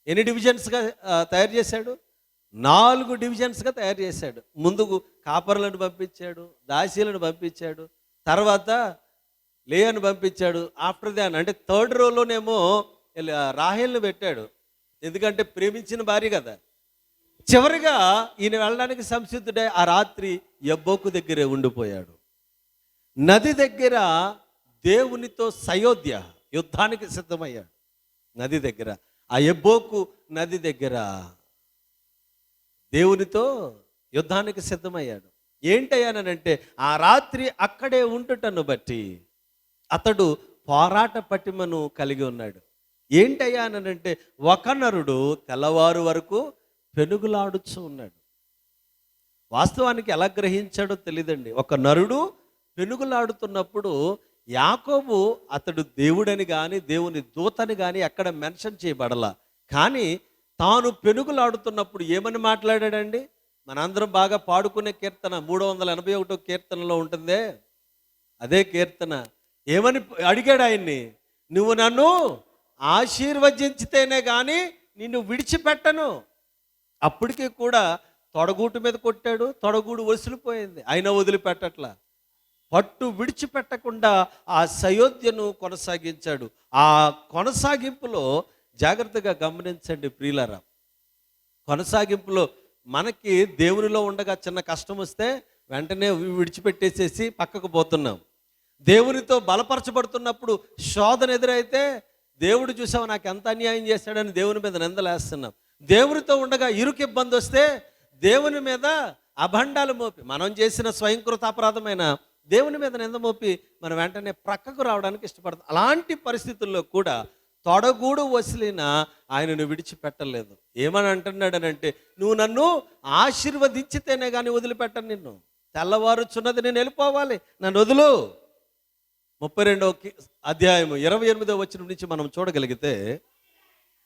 ఎన్ని డివిజన్స్గా తయారు చేశాడు? 4 డివిజన్స్గా తయారు చేశాడు. ముందుకు కాపర్లను పంపించాడు, దాసీలను పంపించాడు, తర్వాత లేయను పంపించాడు. ఆఫ్టర్ దాన్ అంటే 3rd రోలోనేమో రాహేల్ని పెట్టాడు, ఎందుకంటే ప్రేమించిన భార్య కదా. చివరిగా ఈయన వెళ్ళడానికి సంసిద్ధుడే ఆ రాత్రి యబ్బోకు దగ్గరే ఉండిపోయాడు. నది దగ్గర దేవునితో సయోధ్య యుద్ధానికి సిద్ధమయ్యాడు. నది దగ్గర, ఆ యబ్బోకు నది దగ్గర దేవునితో యుద్ధానికి సిద్ధమయ్యాడు. ఏంటయ్యానంటే ఆ రాత్రి అక్కడే ఉంటుటను బట్టి అతడు పోరాట పటిమను కలిగి ఉన్నాడు. ఏంటయ్యానంటే ఒక నరుడు తెల్లవారు వరకు పెనుగులాడుచూ ఉన్నాడు. వాస్తవానికి ఎలా గ్రహించాడో తెలియదండి. ఒక నరుడు పెనుగులాడుతున్నప్పుడు యాకోబు అతడు దేవుడని కానీ దేవుని దూతని కానీ ఎక్కడ మెన్షన్ చేయబడలా. కానీ తాను పెనుగులాడుతున్నప్పుడు ఏమని మాట్లాడాడండి? మనందరం బాగా పాడుకునే కీర్తన 381 కీర్తనలో ఉంటుందే, అదే కీర్తన. ఏమని అడిగాడు ఆయన్ని? నువ్వు నన్ను ఆశీర్వదించితేనే కానీ నిన్ను విడిచిపెట్టను. అప్పటికి కూడా తొడగూటు మీద కొట్టాడు, తొడగూడు వసిలిపోయింది, అయినా వదిలిపెట్టట్లా. పట్టు విడిచిపెట్టకుండా ఆ సయోధ్యను కొనసాగించాడు. ఆ కొనసాగింపులో జాగ్రత్తగా గమనించండి ప్రియులారా. కొనసాగింపులో మనకి దేవునిలో ఉండగా చిన్న కష్టం వస్తే వెంటనే విడిచిపెట్టేసేసి పక్కకు పోతున్నాం. దేవునితో బలపరచబడుతున్నప్పుడు శోధన ఎదురైతే దేవుడు చూసావు నాకు ఎంత అన్యాయం చేశాడని దేవుని మీద నిందలేస్తున్నాం. దేవునితో ఉండగా ఇరుకు ఇబ్బంది వస్తే దేవుని మీద అభండాలు మోపి, మనం చేసిన స్వయంకృత అపరాధమైన దేవుని మీద నింద మోపి మనం వెంటనే ప్రక్కకు రావడానికి ఇష్టపడతాం. అలాంటి పరిస్థితుల్లో కూడా తొడగూడు వసిలిన ఆయనను విడిచిపెట్టలేదు. ఏమని అంటున్నాడనంటే, నువ్వు నన్ను ఆశీర్వదించితేనే కానీ వదిలిపెట్టను, నిన్ను తెల్లవారుచున్నది నేను వెళ్ళిపోవాలి, నన్ను వదులు. 32వ అధ్యాయము 28వ వచనం నుంచి మనం చూడగలిగితే,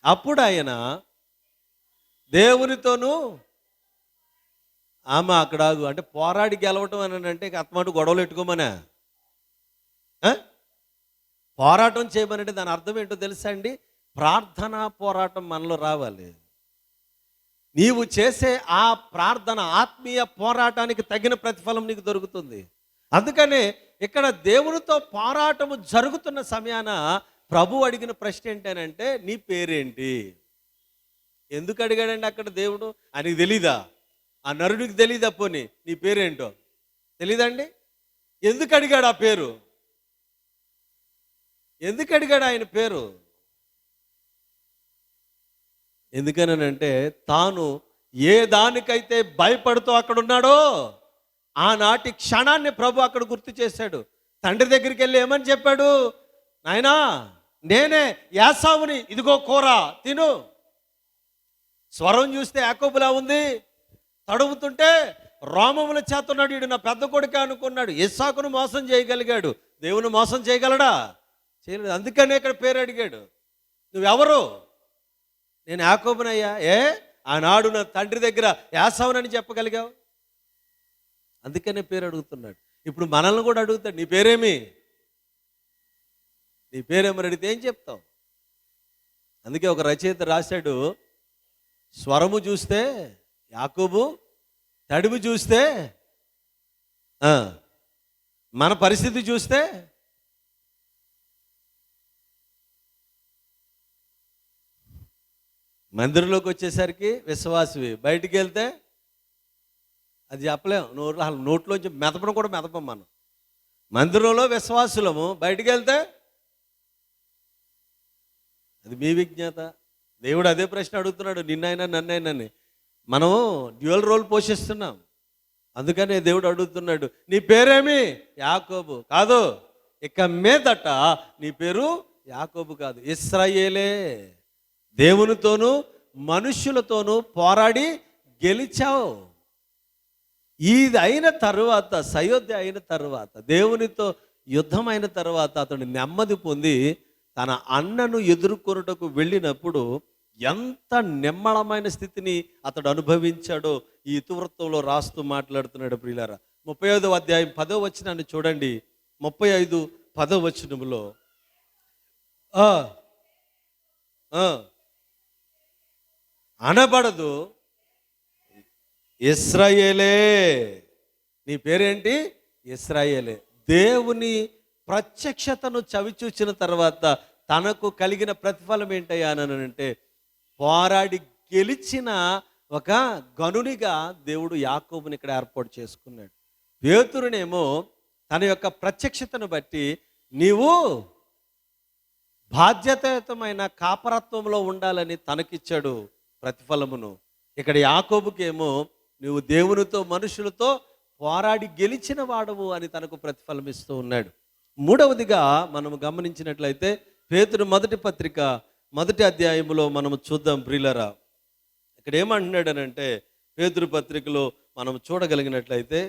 అప్పుడు ఆయన దేవునితోనూ ఆమె అక్కడ అంటే పోరాడి గెలవటం అని అంటే అత్తమాట గొడవలు పెట్టుకోమనా? పోరాటం చేయమనంటే దాని అర్థం ఏంటో తెలుసా అండి? ప్రార్థనా పోరాటం మనలో రావాలి. నీవు చేసే ఆ ప్రార్థన ఆత్మీయ పోరాటానికి తగిన ప్రతిఫలం నీకు దొరుకుతుంది. అందుకనే ఇక్కడ దేవునితో పోరాటము జరుగుతున్న సమయాన ప్రభు అడిగిన ప్రశ్న ఏంటనంటే, నీ పేరేంటి? ఎందుకు అడిగాడండి అక్కడ దేవుడు? ఆయనకి తెలీదా? ఆ నరుడికి తెలీదా? పోనీ నీ పేరేంటో తెలీదండి? ఎందుకు అడిగాడు ఆ పేరు? ఎందుకు అడిగాడు ఆయన పేరు? ఎందుకనంటే తాను ఏ దానికైతే భయపడుతూ అక్కడ ఉన్నాడో ఆనాటి క్షణాన్ని ప్రభు అక్కడ గుర్తు చేశాడు. తండ్రి దగ్గరికి వెళ్ళి ఏమని చెప్పాడు? నాయనా, నేనే యాసావుని, ఇదిగో కూర తిను. స్వరం చూస్తే యాకోబులా ఉంది, తడుముతుంటే రోమముల చేతున్నాడు. వీడు నా పెద్ద కొడుకే అనుకున్నాడు. ఇస్సాకును మోసం చేయగలిగాడు, దేవుని మోసం చేయగలడా? చేయలేదు. అందుకనే ఇక్కడ పేరు అడిగాడు. నువ్వెవరు? నేను యాకోబునయ్యా. ఆనాడు నా తండ్రి దగ్గర యాసావునని చెప్పగలిగావు, అందుకనే పేరు అడుగుతున్నాడు. ఇప్పుడు మనల్ని కూడా అడుగుతాడు, నీ పేరేమి? నీ పేరేమని అడిగితే ఏం చెప్తావు? అందుకే ఒక రచయిత రాశాడు, స్వరము చూస్తే యాకోబు, తడిమి చూస్తే మన పరిస్థితి చూస్తే మందిరంలోకి వచ్చేసరికి విశ్వాసవి, బయటికి వెళ్తే అది చెప్పలేం. నోట్లోంచి మెదపడం కూడా మెదపం మనం. మందిరంలో విశ్వాసులము, బయటికి వెళ్తే అది మీ విజ్ఞాత. దేవుడు అదే ప్రశ్న అడుగుతున్నాడు, నిన్నైనా నన్నైనా. మనం డ్యూయల్ రోల్ పోషిస్తున్నాం. అందుకనే దేవుడు అడుగుతున్నాడు, నీ పేరేమి? యాకోబు కాదు, ఇక మీదట నీ పేరు యాకోబు కాదు, ఇశ్రాయేలే. దేవునితోనూ మనుష్యులతోనూ పోరాడి గెలిచావు. ఇది అయిన తర్వాత, సయోధ్య అయిన తర్వాత, దేవునితో యుద్ధం అయిన తర్వాత అతడు నెమ్మది పొంది తన అన్నను ఎదుర్కొనుటకు వెళ్ళినప్పుడు ఎంత నిమ్మళమైన స్థితిని అతడు అనుభవించాడో ఈ ఇతివృత్తంలో రాస్తూ మాట్లాడుతున్నాడు. ప్రియులారా, 35వ అధ్యాయం 10వ వచనాన్ని చూడండి. 35, 10వ వచనంలో అనబడదు, ఇశ్రాయేలే. నీ పేరేంటి? ఇశ్రాయేలే. దేవుని ప్రత్యక్షతను చవిచూచిన తర్వాత తనకు కలిగిన ప్రతిఫలం ఏంటయ్యా అని అంటే, పోరాడి గెలిచిన ఒక గనునిగా దేవుడు యాకోబుని ఇక్కడ ఏర్పాటు చేసుకున్నాడు. పేతురునేమో తన యొక్క ప్రత్యక్షతను బట్టి నీవు బాధ్యతాయుతమైన కాపరత్వంలో ఉండాలని తనకిచ్చాడు ప్రతిఫలమును. ఇక్కడ యాకోబుకేమో నువ్వు దేవునితో మనుషులతో పోరాడి గెలిచిన వాడవు అని తనకు ప్రతిఫలం ఇస్తూ ఉన్నాడు. మూడవదిగా మనం గమనించినట్లయితే పేతురు మొదటి పత్రిక 1వ అధ్యాయములో మనము చూద్దాం. ప్రియులారా, ఇక్కడ ఏమంటున్నాడనంటే పేతురు పత్రికలో మనం చూడగలిగినట్లయితే,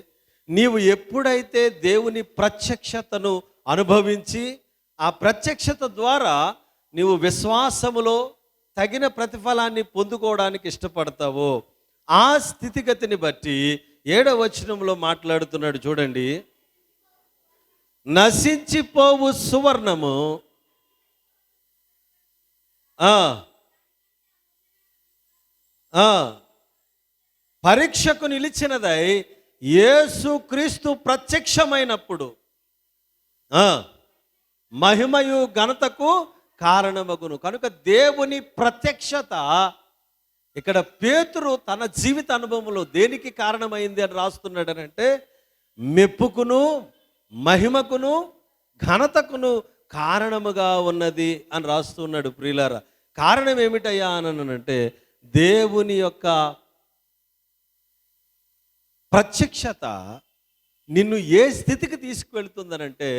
నీవు ఎప్పుడైతే దేవుని ప్రత్యక్షతను అనుభవించి ఆ ప్రత్యక్షత ద్వారా నీవు విశ్వాసములో తగిన ప్రతిఫలాన్ని పొందుకోవడానికి ఇష్టపడతావో ఆ స్థితిగతిని బట్టి 7వ వచనంలో మాట్లాడుతున్నాడు. చూడండి, నశించిపోవు సువర్ణము పరీక్షకు నిలిచినదై యేసుక్రీస్తు ప్రత్యక్షమైనప్పుడు మహిమయు ఘనతకు కారణమగును. కనుక దేవుని ప్రత్యక్షత ఇక్కడ పేతురు తన జీవిత అనుభవంలో దేనికి కారణమైంది అని రాస్తున్నాడనంటే, మెప్పుకును మహిమకును ఘనతకును కారణముగా ఉన్నది అని రాస్తున్నాడు. ప్రియులారా, కారణం ఏమిటయ్యా అని అంటే, దేవుని యొక్క ప్రత్యక్షత నిన్ను ఏ స్థితికి తీసుకువెళ్తుందనంటే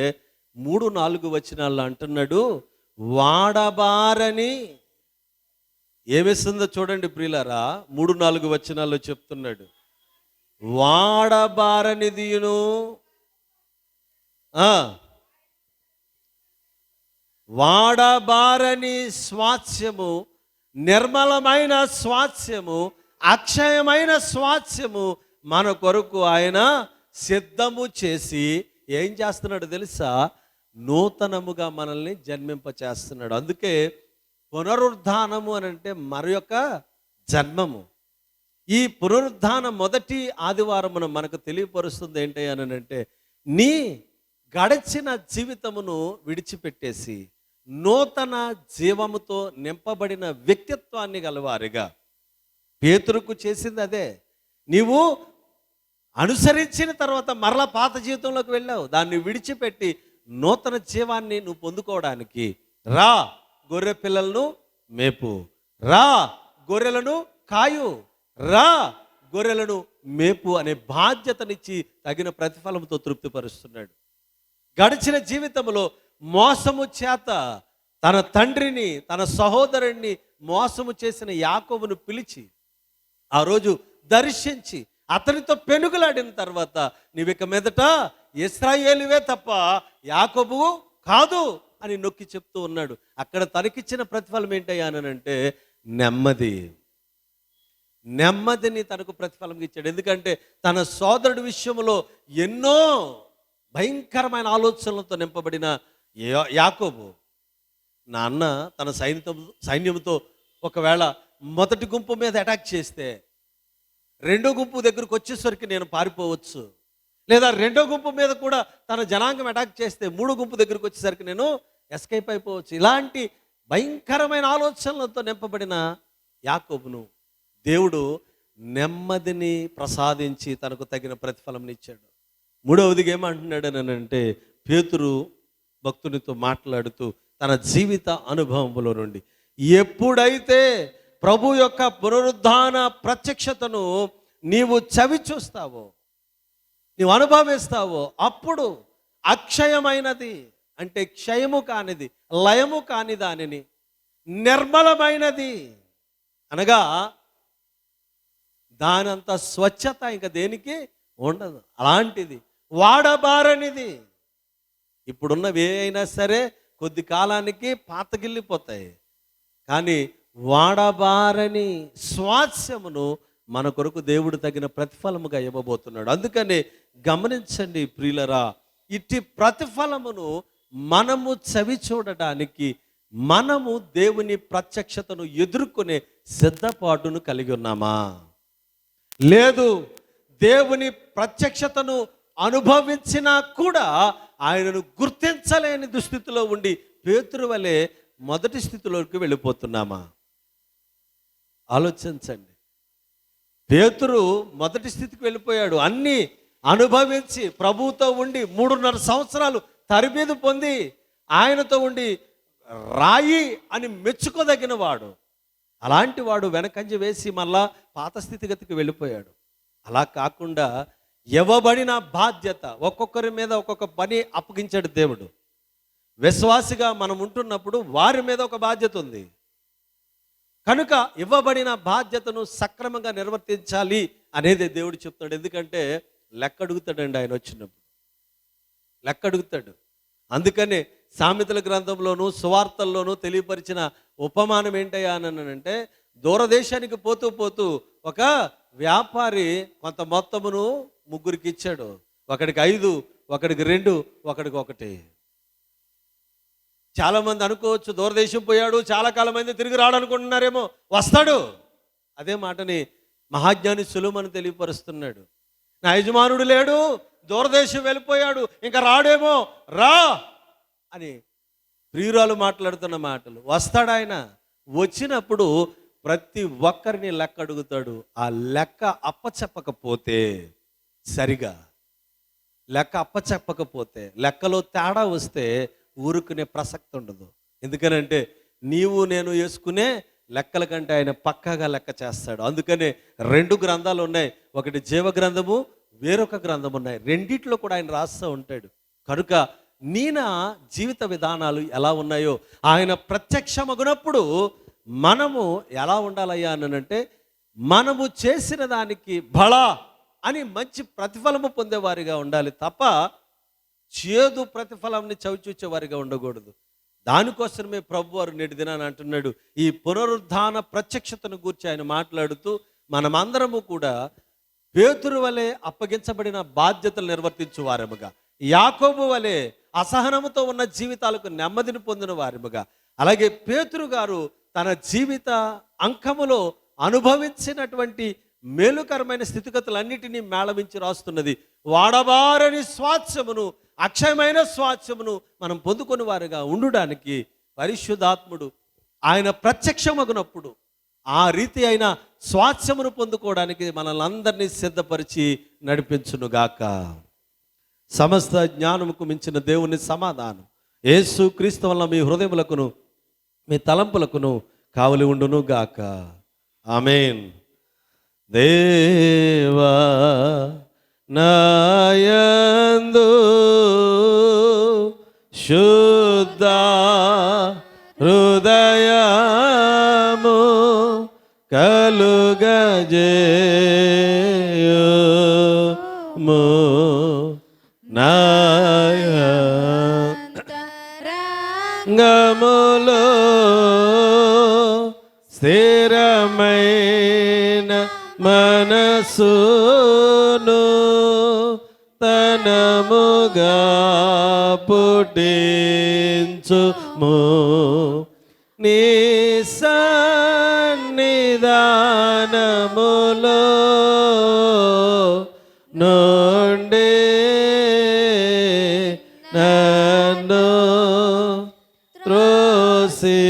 3-4 వచనాల్లో అంటున్నాడు, వాడబారని. ఏమిస్తుందో చూడండి ప్రియులారా, 3-4 వచనాల్లో చెప్తున్నాడు, వాడబారనిదియును వాడబారని స్వాస్యము, నిర్మలమైన స్వాస్యము, అక్షయమైన స్వాస్యము మన కొరకు ఆయన సిద్ధము చేసి ఏం చేస్తున్నాడు తెలుసా? నూతనముగా మనల్ని జన్మింప చేస్తున్నాడు. అందుకే పునరుద్ధానము అని అంటే మరి యొక్క జన్మము. ఈ పునరుద్ధాన మొదటి ఆదివారమున మనకు తెలియపరుస్తుంది ఏంటి అని అంటే, నీ గడిచిన జీవితమును విడిచిపెట్టేసి నూతన జీవముతో నింపబడిన వ్యక్తిత్వాన్ని గలవారిగా. పేతురుకు చేసింది అదే. నీవు అనుసరించిన తర్వాత మరలా పాత జీవితంలోకి వెళ్ళావు, దాన్ని విడిచిపెట్టి నూతన జీవాన్ని నువ్వు పొందుకోవడానికి రా, గొర్రె పిల్లలను మేపు, రా, గొర్రెలను కాయు, రా గొర్రెలను మేపు అనే బాధ్యతనిచ్చి తగిన ప్రతిఫలంతో తృప్తిపరుస్తున్నాడు. గడిచిన జీవితంలో మోసము చేత తన తండ్రిని, తన సహోదరుణ్ణి మోసము చేసిన యాకోబును పిలిచి ఆ రోజు దర్శించి అతనితో పెనుగులాడిన తర్వాత, నీవిక మీదట ఇశ్రాయేలువే తప్ప యాకోబు కాదు అని నొక్కి చెప్తూ ఉన్నాడు. అక్కడ తనకిచ్చిన ప్రతిఫలం ఏంటయ్యానంటే నెమ్మది. నెమ్మదిని తనకు ప్రతిఫలం ఇచ్చాడు. ఎందుకంటే తన సోదరుడి విషయంలో ఎన్నో భయంకరమైన ఆలోచనలతో నింపబడిన యాకోబు, నా అన్న తన సైన్యంతో ఒకవేళ మొదటి గుంపు మీద అటాక్ చేస్తే రెండో గుంపు దగ్గరకు వచ్చేసరికి నేను పారిపోవచ్చు, లేదా రెండో గుంపు మీద కూడా తన జనాంగం అటాక్ చేస్తే మూడో గుంపు దగ్గరకు వచ్చేసరికి నేను ఎస్కేప్ అయిపోవచ్చు. ఇలాంటి భయంకరమైన ఆలోచనలతో నింపబడిన యాకోబును దేవుడు నెమ్మదిని ప్రసాదించి తనకు తగిన ప్రతిఫలం ఇచ్చాడు. మూడవదిగా ఏమంటున్నాడు అని అంటే, పేతురు భక్తునితో మాట్లాడుతూ తన జీవిత అనుభవంలో నుండి ఎప్పుడైతే ప్రభు యొక్క పునరుద్ధాన ప్రత్యక్షతను నీవు చవి చూస్తావో, నీవు అనుభవిస్తావో, అప్పుడు అక్షయమైనది అంటే క్షయము కానిది, లయము కాని దానిని, నిర్మలమైనది అనగా దానంత స్వచ్ఛత ఇంకా దేనికి ఉండదు, అలాంటిది వాడబారనిది. ఇప్పుడున్నవి ఏ అయినా సరే కొద్ది కాలానికి పాతగిల్లిపోతాయి, కానీ వాడబారని స్వాస్యమును మన కొరకు దేవుడు తగిన ప్రతిఫలముగా ఇవ్వబోతున్నాడు. అందుకని గమనించండి ప్రియులరా, ఇట్టి ప్రతిఫలమును మనము చవి చూడడానికి మనము దేవుని ప్రత్యక్షతను ఎదుర్కొనే సిద్ధపాటును కలిగి ఉన్నామా? లేదు, దేవుని ప్రత్యక్షతను అనుభవించినా కూడా ఆయనను గుర్తించలేని దుస్థితిలో ఉండి పేతురు వలె మొదటి స్థితిలోకి వెళ్ళిపోతున్నామా? ఆలోచించండి. పేతురు మొదటి స్థితికి వెళ్ళిపోయాడు. అన్నీ అనుభవించి ప్రభువుతో ఉండి 3.5 సంవత్సరాలు తరబేదు పొంది ఆయనతో ఉండి రాయి అని మెచ్చుకోదగిన వాడు. అలాంటి వాడు వెనకంజ వేసి మళ్ళా పాత స్థితిగతికి వెళ్ళిపోయాడు. అలా కాకుండా ఇవ్వబడిన బాధ్యత, ఒక్కొక్కరి మీద ఒక్కొక్క పని అప్పగించాడు దేవుడు. విశ్వాసిగా మనం ఉంటున్నప్పుడు వారి మీద ఒక బాధ్యత ఉంది కనుక ఇవ్వబడిన బాధ్యతను సక్రమంగా నిర్వర్తించాలి అనేది దేవుడు చెప్తాడు. ఎందుకంటే లెక్క అడుగుతాడండి ఆయన వచ్చినప్పుడు, లెక్క అడుగుతాడు. అందుకనే సామెతల గ్రంథంలోనూ సువార్తల్లోనూ తెలియపరిచిన ఉపమానం ఏంటయ్యా అని అంటే, దూరదేశానికి పోతూ పోతూ ఒక వ్యాపారి కొంత మొత్తమును ముగ్గురికి ఇచ్చాడు. ఒకడికి 5, ఒకడికి 2, ఒకడికి 1. చాలా మంది అనుకోవచ్చు దూరదేశం పోయాడు, చాలా కాలం అయింది, తిరిగి రాడనుకుంటున్నారేమో. వస్తాడు. అదే మాటని మహాజ్ఞాని సులుమని తెలియపరుస్తున్నాడు. నా యజమానుడు లేడు, దూరదేశం వెళ్ళిపోయాడు, ఇంకా రాడేమో, రా అని ప్రియురాలు మాట్లాడుతున్న మాటలు. వస్తాడు ఆయన. వచ్చినప్పుడు ప్రతి ఒక్కరిని లెక్క అడుగుతాడు. ఆ లెక్క అప్పచెప్పకపోతే, సరిగా లెక్క అప్పచెప్పకపోతే, లెక్కలో తేడా వస్తే ఊరుకునే ప్రసక్తి ఉండదు. ఎందుకనంటే నీవు నేను వేసుకునే లెక్కల కంటే ఆయన పక్కాగా లెక్క చేస్తాడు. అందుకనే 2 గ్రంథాలు ఉన్నాయి. ఒకటి జీవ గ్రంథము, వేరొక గ్రంథం ఉన్నాయి. రెండిట్లో కూడా ఆయన రాస్తూ ఉంటాడు. కనుక నా జీవిత విధానాలు ఎలా ఉన్నాయో ఆయన ప్రత్యక్షమగునప్పుడు మనము ఎలా ఉండాలయ్యా అనంటే, మనము చేసిన దానికి బలా అని మంచి ప్రతిఫలము పొందేవారిగా ఉండాలి తప్ప చేదు ప్రతిఫలాన్ని చవిచూచేవారిగా ఉండకూడదు. దానికోసమే ప్రభు వారు నేటి దినాన్ని అంటున్నాడు, ఈ పునరుద్ధాన ప్రత్యక్షతను గురించి ఆయన మాట్లాడుతూ మనమందరము కూడా పేతురు వలె అప్పగించబడిన బాధ్యతలు నిర్వర్తించు వారముగా, యాకోబు వలె అసహనముతో ఉన్న జీవితాలకు నెమ్మదిని పొందిన వారముగా, అలాగే పేతురు గారు తన జీవిత అంకములో అనుభవించినటువంటి మేలుకరమైన స్థితిగతులన్నిటినీ మేళవించి రాస్తున్నది. వాడబారని స్వాస్థ్యమును, అక్షయమైన స్వాస్థ్యమును మనం పొందుకొని వారుగా ఉండుడానికి పరిశుద్ధాత్ముడు ఆయన ప్రత్యక్షమగునప్పుడు ఆ రీతి అయిన స్వాస్థ్యమును పొందుకోవడానికి మనల్ని అందరినీ సిద్ధపరిచి నడిపించునుగాక. సమస్త జ్ఞానముకు మించిన దేవుని సమాధానం యేసు క్రీస్తు వల్ల మీ హృదయములకును మీ తలంపులకును కావలి ఉండును గాక. ఆమేన్. దేవా నాయందు శుద్ధ హృదయము కలుగజేయుము నాయంగములో స్థిరమైన మనసును తనముగా పుట్టించుము నీ సన్నిధానములో నుండి నన్ను త్రోసి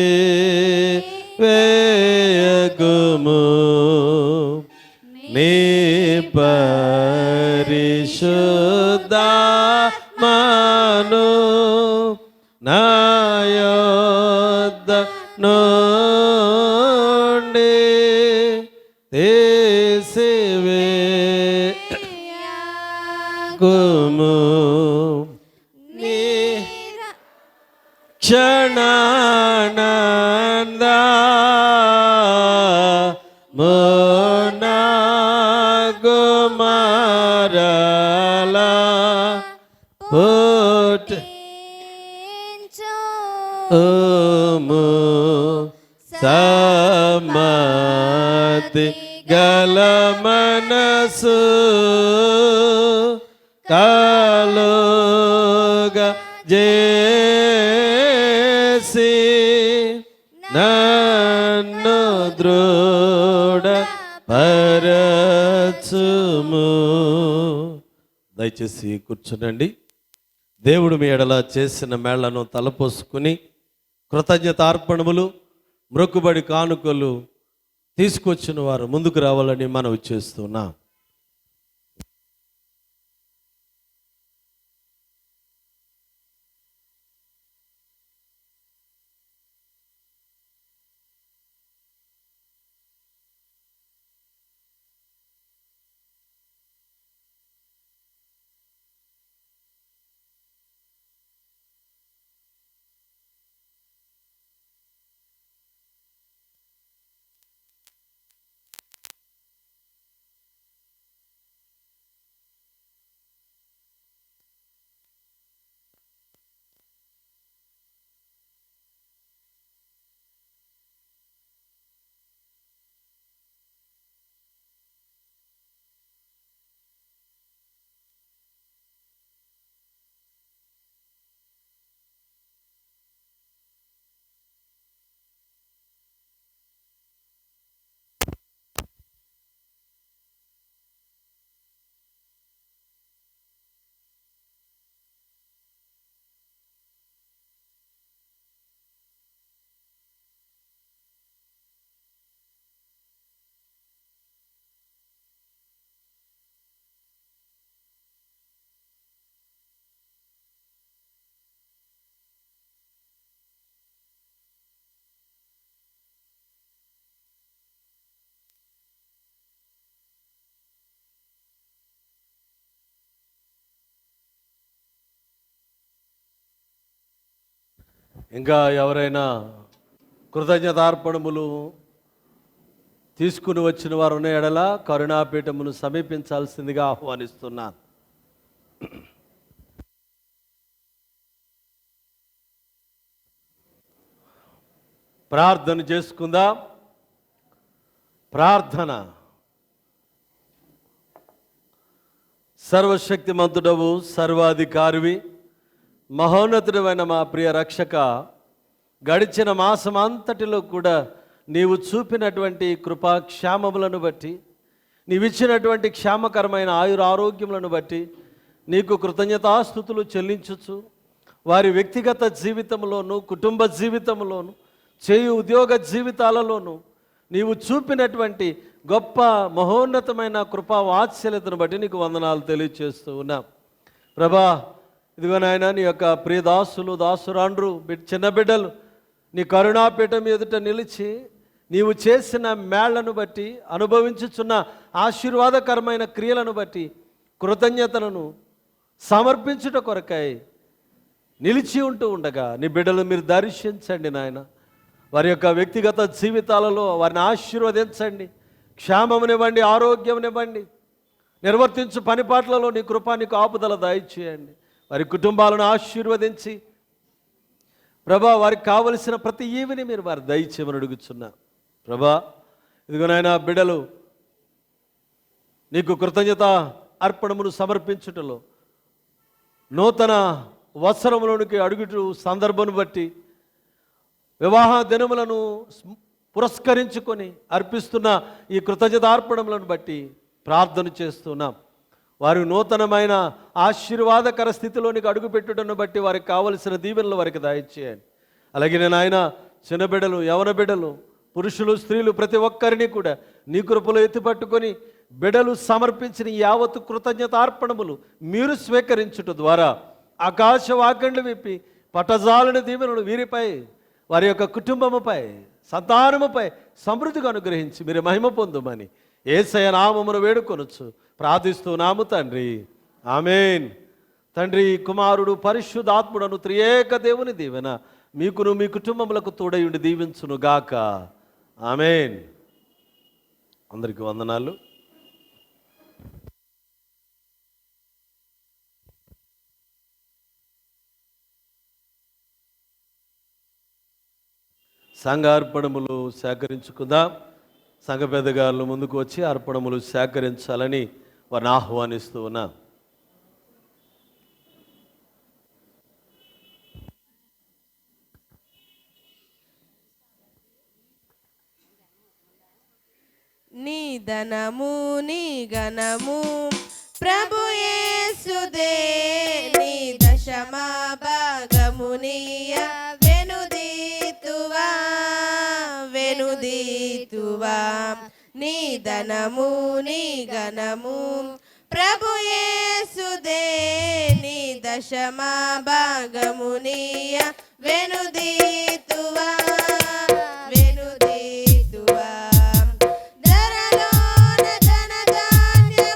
వేయకుము నీ పరిశుద్ధాత్మను నా యొద్ద నుండి తీసివేయకుము నీ క్షణానంద మునగుమరలా పుట్టించుము సమ్మతి గల మనసు కలుగా చేసి నన్ను దృఢ పరచుము. దయచేసి కూర్చునండి. దేవుడు మీ ఎడల చేసిన మేళ్లను తలపోసుకుని కృతజ్ఞతార్పణములు మ్రొక్కుబడి కానుకలు తీసుకొచ్చిన వారు ముందుకు రావాలని మనవి చేస్తున్నాం. ఇంకా ఎవరైనా కృతజ్ఞతార్పణములు తీసుకుని వచ్చిన వారు ఉన్న ఎడల కరుణాపీఠమును సమీపించాల్సిందిగా ఆహ్వానిస్తున్నాను. ప్రార్థన చేసుకుందాం. ప్రార్థన. సర్వశక్తిమంతుడవు, సర్వాధికారివి, మహోన్నతుడైన మా ప్రియ రక్షక, గడిచిన మాసం అంతటిలో కూడా నీవు చూపినటువంటి కృపా క్షేమములను బట్టి, నీవిచ్చినటువంటి క్షేమకరమైన ఆయురారోగ్యములను బట్టి నీకు కృతజ్ఞతాస్తుతులు చెల్లించుచు, వారి వ్యక్తిగత జీవితంలోను, కుటుంబ జీవితంలోను, చేయు ఉద్యోగ జీవితాలలోనూ నీవు చూపినటువంటి గొప్ప మహోన్నతమైన కృపా వాత్సల్యతను బట్టి నీకు వందనాలు తెలియజేస్తూ ఉన్నాం. ప్రభా, ఇదిగో నాయన, నీ యొక్క ప్రియదాసులు, దాసురాండ్రు, చిన్న బిడ్డలు నీ కరుణాపీఠం ఎదుట నిలిచి నీవు చేసిన మేళ్లను బట్టి, అనుభవించుచున్న ఆశీర్వాదకరమైన క్రియలను బట్టి కృతజ్ఞతలను సమర్పించుట కొరకై నిలిచి ఉంటూ ఉండగా నీ బిడ్డలు మీరు దర్శించండి నాయన. వారి యొక్క వ్యక్తిగత జీవితాలలో వారిని ఆశీర్వదించండి. క్షేమమునివ్వండి, ఆరోగ్యమునివ్వండి. నిర్వర్తించు పనిపాట్లలో నీ కృప, నీ కాపుదల దయచేయండి. వారి కుటుంబాలను ఆశీర్వదించి ప్రభా వారికి కావలసిన ప్రతి ఈవిని మీరు వారి దయచేయమని అడుగుచున్నా. ప్రభా ఇదిగోనైనా బిడ్డలు నీకు కృతజ్ఞత అర్పణమును సమర్పించుటలో నూతన వత్సరములోనికి అడుగుటూ సందర్భమును బట్టి వివాహ దినములను పురస్కరించుకొని అర్పిస్తున్న ఈ కృతజ్ఞతార్పణములను బట్టి ప్రార్థన చేస్తున్నాం. వారు నూతనమైన ఆశీర్వాదకర స్థితిలోనికి అడుగుపెట్టుటను బట్టి వారికి కావలసిన దీవెనలు వారికి దయచేయండి. అలాగే నేను ఆయన చిన్న బిడ్డలు, యవన బిడ్డలు, పురుషులు, స్త్రీలు ప్రతి ఒక్కరిని కూడా నీ కృపలో ఎత్తిపట్టుకొని బిడ్డలు సమర్పించిన యావత్తు కృతజ్ఞతార్పణములు మీరు స్వీకరించుట ద్వారా ఆకాశ వాకండ్లు విప్పి పట్టజాలని దీవెనలు వీరిపై, వారి యొక్క కుటుంబముపై, సంతానముపై సమృద్ధిగా అనుగ్రహించి మీరు మహిమ పొందుమని యేసయ్య నామమును వేడుకొనొచ్చు ప్రార్థిస్తున్నాము తండ్రి. ఆమేన్. తండ్రి, కుమారుడు, పరిశుద్ధాత్ముడను త్రియేక దేవుని దీవెన మీకును మీ కుటుంబములకు తోడయుండి దీవించును గాక. ఆమేన్. అందరికీ వందనాలు. సంఘ అర్పణములు సేకరించుకుందాం. సంఘ పెద్దగారులు ముందుకు వచ్చి అర్పణములు సేకరించాలని వారిని ఆహ్వానిస్తూ ఉన్నా. నీ ధనము నీ గణము ప్రభు యేసుదే, నీ దశమా భాగమునియ వెనుదీతువా వెనుదీతువా. నీ ధనము నీ గణము ప్రభు యేసుదే, నీ దశమా భాగమునియ వెనుదీతువా వెనుదీతువా. ధరలోన ధనధాన్యములనీయగా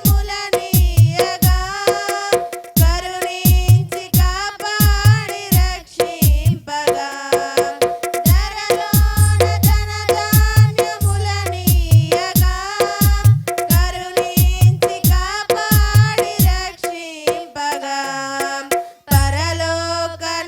కరుణించి కాపాడి రక్షింపగా. ధరలోన ధనధాన్యములనీయగా కరుణించి కాపాడి రక్షింపగా. పరలోకనాథుని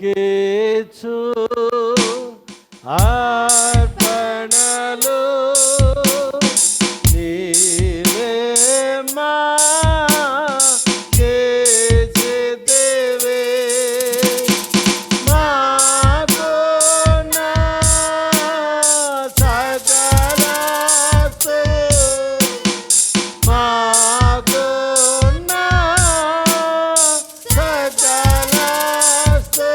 నీకేచు అర్పణలు నీవే మా చేసేదేవే మాకున్న సకలాసు మాకున్న సకలాసు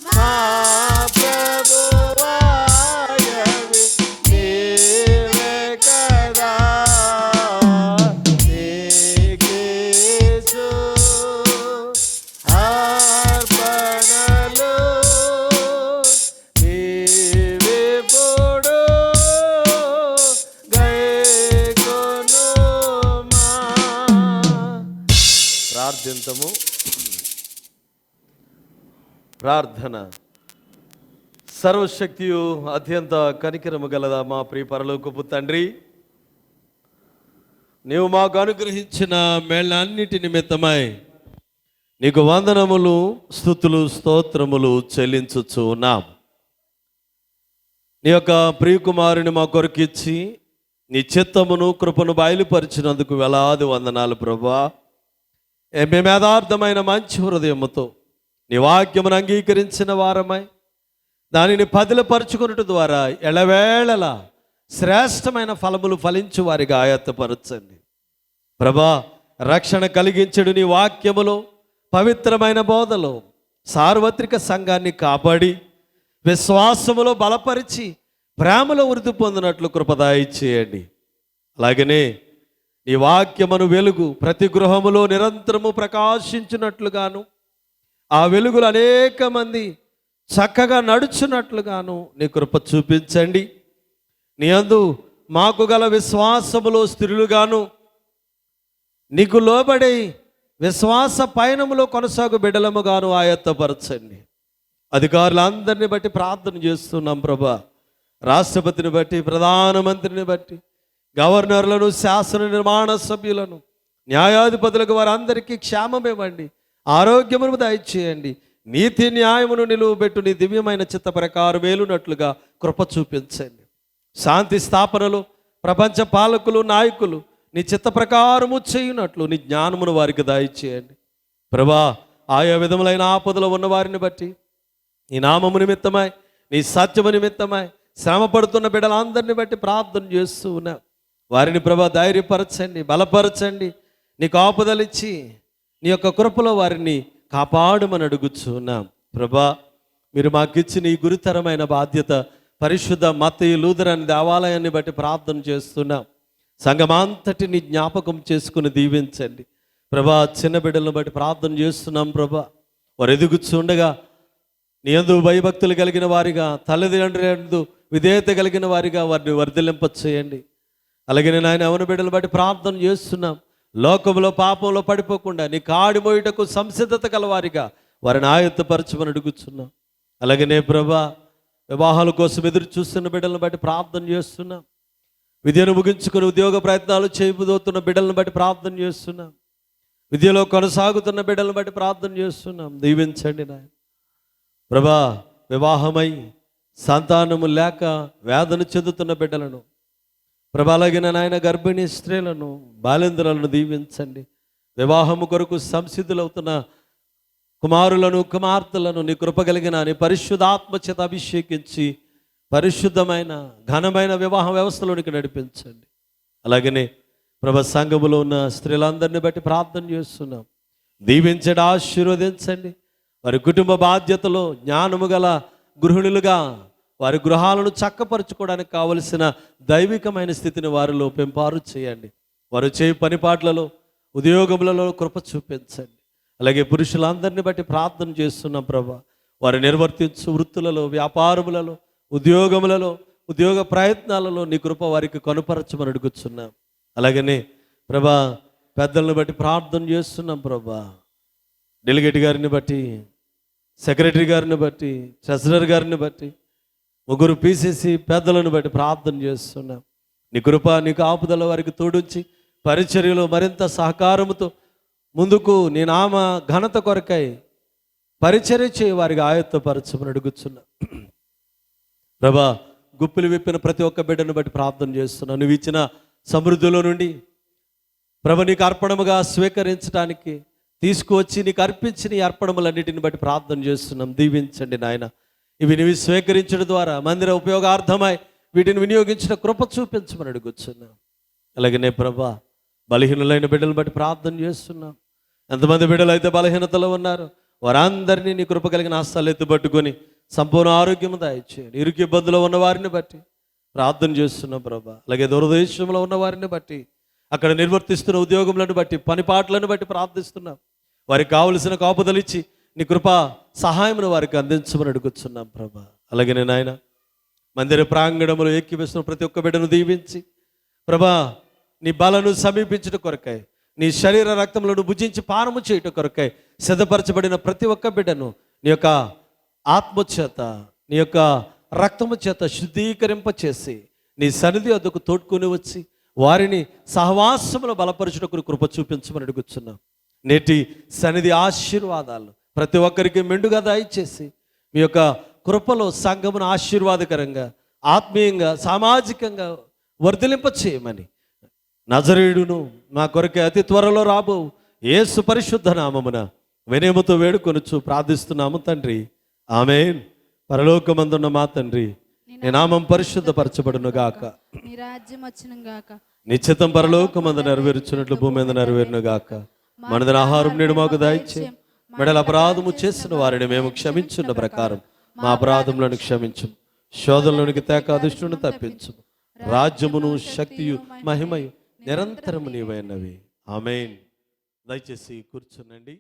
మా ప్రభువాయవి నీవే కదా నీకేసు అర్పణలు నీవిప్పుడు గైకొనుమా. ప్రార్థింతము. ప్రార్థన. సర్వశక్తియు అత్యంత కనికరము గలదా మా ప్రియ పరలోకపు తండ్రి, నీవు మాకు అనుగ్రహించిన మేళ్ళన్నిటి నిమిత్తమై నీకు వందనములు, స్తుతులు, స్తోత్రములు చెల్లించుచు ఉన్నాం. నీ యొక్క ప్రియకుమారుని మా కొరకిచ్చి నీ చిత్తమును కృపను బయలుపరిచినందుకు వేలాది వందనాలు ప్రభువా. మేము యథార్థమైన మంచి హృదయముతో నీ వాక్యమును అంగీకరించిన వారమై దానిని పదిలపరుచుకున్నట్టు ద్వారా ఎళవేళలా శ్రేష్టమైన ఫలములు ఫలించు వారిగా ఆయత్తపరచండి ప్రభా. రక్షణ కలిగించడు నీ వాక్యములో, పవిత్రమైన బోధలో సార్వత్రిక సంఘాన్ని కాపాడి విశ్వాసములో బలపరిచి ప్రేమలో వృద్ధి పొందినట్లు కృపదాయి చేయండి. అలాగనే నీ వాక్యమును వెలుగు ప్రతి గృహములో నిరంతరము ప్రకాశించినట్లుగాను, ఆ వెలుగులు అనేక మంది చక్కగా నడుచున్నట్లుగాను నీ కృప చూపించండి. నీ యందు మాకు గల విశ్వాసములో స్థిరులుగాను, నీకు లోబడి విశ్వాస పయనములో కొనసాగు బిడ్డలముగాను ఆయత్తపరచండి. అధికారులందరిని బట్టి ప్రార్థన చేస్తున్నాం ప్రభా. రాష్ట్రపతిని బట్టి, ప్రధానమంత్రిని బట్టి, గవర్నర్లను, శాసన నిర్మాణ సభ్యులను, న్యాయాధిపతులకు వారందరికీ క్షేమం ఇవ్వండి, ఆరోగ్యమును దయచేయండి. నీతి న్యాయమును నిలువబెట్టు నీ దివ్యమైన చిత్త ప్రకారం వేలునట్లుగా కృప చూపించండి. శాంతి స్థాపనలు ప్రపంచ పాలకులు, నాయకులు నీ చిత్త ప్రకారము చేయునట్లు నీ జ్ఞానమును వారికి దయచేయండి ప్రభా. ఆయా విధములైన ఆపదలో ఉన్న వారిని బట్టి నీ నామము నిమిత్తమై, నీ సత్యము నిమిత్తమై శ్రమ పడుతున్న బిడ్డలందరిని బట్టి ప్రార్థన చేస్తూ ఉన్నా. వారిని ప్రభా ధైర్యపరచండి, బలపరచండి, నీ కాపుదలిచ్చి నీ యొక్క కృపలో వారిని కాపాడమని అడుగుచున్నాం ప్రభా. మీరు మాకిచ్చిన ఈ గురుతరమైన బాధ్యత పరిశుద్ధ మత్తయి లూథరన్ దేవాలయాన్ని బట్టి ప్రార్థన చేస్తున్నాం. సంఘమంతటిని జ్ఞాపకం చేసుకుని దీవించండి ప్రభా. చిన్న బిడ్డలను బట్టి ప్రార్థన చేస్తున్నాం ప్రభా. వారు ఎదుగుచుండగా నీ యందు భయభక్తులు కలిగిన వారిగా, తల్లిదండ్రులందు విధేయత కలిగిన వారిగా వారిని వర్ధిల్లింప చేయండి. అలాగే నాయన అవన బిడ్డలు బట్టి ప్రార్థన చేస్తున్నాం. లోకంలో పాపంలో పడిపోకుండా నీ కాడి మోయుటకు సంసిద్ధత కలవారిగా వారిని ఆయత్తపరచమని అడుగుతున్నాం. అలాగనే ప్రభా, వివాహాల కోసం ఎదురు చూస్తున్న బిడ్డలను బట్టి ప్రార్థన చేస్తున్నాం. విద్యను ముగించుకుని ఉద్యోగ ప్రయత్నాలు చేయబోతున్న బిడ్డలను బట్టి ప్రార్థన చేస్తున్నాం. విద్యలో కొనసాగుతున్న బిడ్డలను బట్టి ప్రార్థన చేస్తున్నాం. దీవించండి నాయన ప్రభా. వివాహమై సంతానము లేక వేదన చెందుతున్న బిడ్డలను ప్రభా, అలాగిన నాయన గర్భిణీ స్త్రీలను, బాలింద్రులను దీవించండి. వివాహము కొరకు సంసిద్ధులవుతున్న కుమారులను, కుమార్తెలను నీ కృప కలిగిన నీ పరిశుద్ధాత్మ చేత అభిషేకించి పరిశుద్ధమైన ఘనమైన వివాహ వ్యవస్థలోనికి నడిపించండి. అలాగనే ప్రభా, సంఘములో ఉన్న స్త్రీలందరినీ బట్టి ప్రార్థన చేస్తున్నాం. దీవించండి, ఆశీర్వదించండి. వారి కుటుంబ బాధ్యతలో జ్ఞానము గల గృహిణులుగా వారి గృహాలను చక్కపరుచుకోవడానికి కావలసిన దైవికమైన స్థితిని వారిలో పెంపారు చేయండి. వారు చేయి పనిపాట్లలో, ఉద్యోగములలో కృప చూపించండి. అలాగే పురుషులందరినీ బట్టి ప్రార్థన చేస్తున్నాం ప్రభా. వారు నిర్వర్తించు వృత్తులలో, వ్యాపారములలో, ఉద్యోగములలో, ఉద్యోగ ప్రయత్నాలలో నీ కృప వారికి కనుపరచమని అడుగుతున్నాం. అలాగనే ప్రభా, పెద్దలను బట్టి ప్రార్థన చేస్తున్నాం ప్రభా. డెలిగేట్ గారిని బట్టి, సెక్రటరీ గారిని బట్టి, ట్రెజరర్ గారిని బట్టి, ముగ్గురు పిసిసి పెద్దలను బట్టి ప్రార్థన చేస్తున్నాం. నీ కృప, నీ కాపుదల వారికి తోడుంచి పరిచర్యలో మరింత సహకారముతో ముందుకు నీ నామ ఘనత కొరకై పరిచర్య చేయవారికి ఆయత్తపరచమని అడుగుచున్నా. ప్రభా, గుప్పిలు విప్పిన ప్రతి ఒక్క బిడ్డను బట్టి ప్రార్థన చేస్తున్నాను. నువ్వు ఇచ్చిన సమృద్ధిలో నుండి ప్రభ నీకు అర్పణముగా స్వీకరించడానికి తీసుకువచ్చి నీకు అర్పించిన ఈ అర్పణములన్నిటిని బట్టి ప్రార్థన చేస్తున్నాం. దీవించండి నాయన. ఇవి నీవు స్వీకరించడం ద్వారా మందిర ఉపయోగార్థమై వీటిని వినియోగించిన కృప చూపించమని అడుగుచున్నాం. అలాగనే ప్రభా, బలహీనులైన బిడ్డలను బట్టి ప్రార్థన చేస్తున్నాం. ఎంతమంది బిడ్డలు అయితే బలహీనతలో ఉన్నారు వారందరినీ నీ కృప కలిగిన హస్తాలు ఎత్తుపట్టుకొని సంపూర్ణ ఆరోగ్యము దయచేయండి. ఇరుకు ఇబ్బందులో ఉన్న వారిని బట్టి ప్రార్థన చేస్తున్నాం ప్రభా. అలాగే దూరదేశంలో ఉన్న వారిని బట్టి, అక్కడ నిర్వర్తిస్తున్న ఉద్యోగములను బట్టి, పనిపాట్లను బట్టి ప్రార్థిస్తున్నాం. వారికి కావలసిన కాపుదలు ఇచ్చి నీ కృప సహాయమును వారికి అందించమని అడుగుతున్నాం ప్రభా. అలాగే నాయన, మందిర ప్రాంగణములో ఎక్కివేస్తున్న ప్రతి ఒక్క బిడ్డను దీవించి ప్రభా, నీ బలను సమీపించడం కొరకై, నీ శరీర రక్తములను భుజించి పానము చేయటం కొరకై సిద్ధపరచబడిన ప్రతి ఒక్క బిడ్డను నీ యొక్క ఆత్మచేత, నీ యొక్క రక్తము చేత శుద్ధీకరింపచేసి నీ సన్నిధి వద్దకు తోడ్కొని వచ్చి వారిని సహవాసములో బలపరచుటకు కృప చూపించమని అడుగుతున్నాం. నేటి సన్నిధి ఆశీర్వాదాలు ప్రతి ఒక్కరికి మెండుగా దయచేసి మీ యొక్క కృపలో సంఘమును ఆశీర్వాదకరంగా, ఆత్మీయంగా, సామాజికంగా వర్ధిలింప చేయమని నజరేయుడును మా కొరకే అతి త్వరలో రాబో యేసు పరిశుద్ధ నామమున వినయముతో వేడుకొనుచు ప్రార్థిస్తున్నాము తండ్రి. ఆమేన్. పరలోకమందున్న మా తండ్రి, నీ నామం పరిశుద్ధపరచబడును గాక, నీ రాజ్యం వచ్చును గాక, నిశ్చితం పరలోకమందు నెరవేర్చున్నట్లు భూమి మీద నెరవేరును గాక. మనదిన ఆహారం నేడు మాకు దయచేయం. మెడల అపరాధము చేసిన వారిని మేము క్షమించున్న ప్రకారం మా అపరాధములను క్షమించు. శోధనలోనికి తేక దుష్టుని తప్పించు. రాజ్యమును, శక్తియు, మహిమయు నిరంతరము నీవైనవి. ఆమేన్. దయచేసి కూర్చునండి.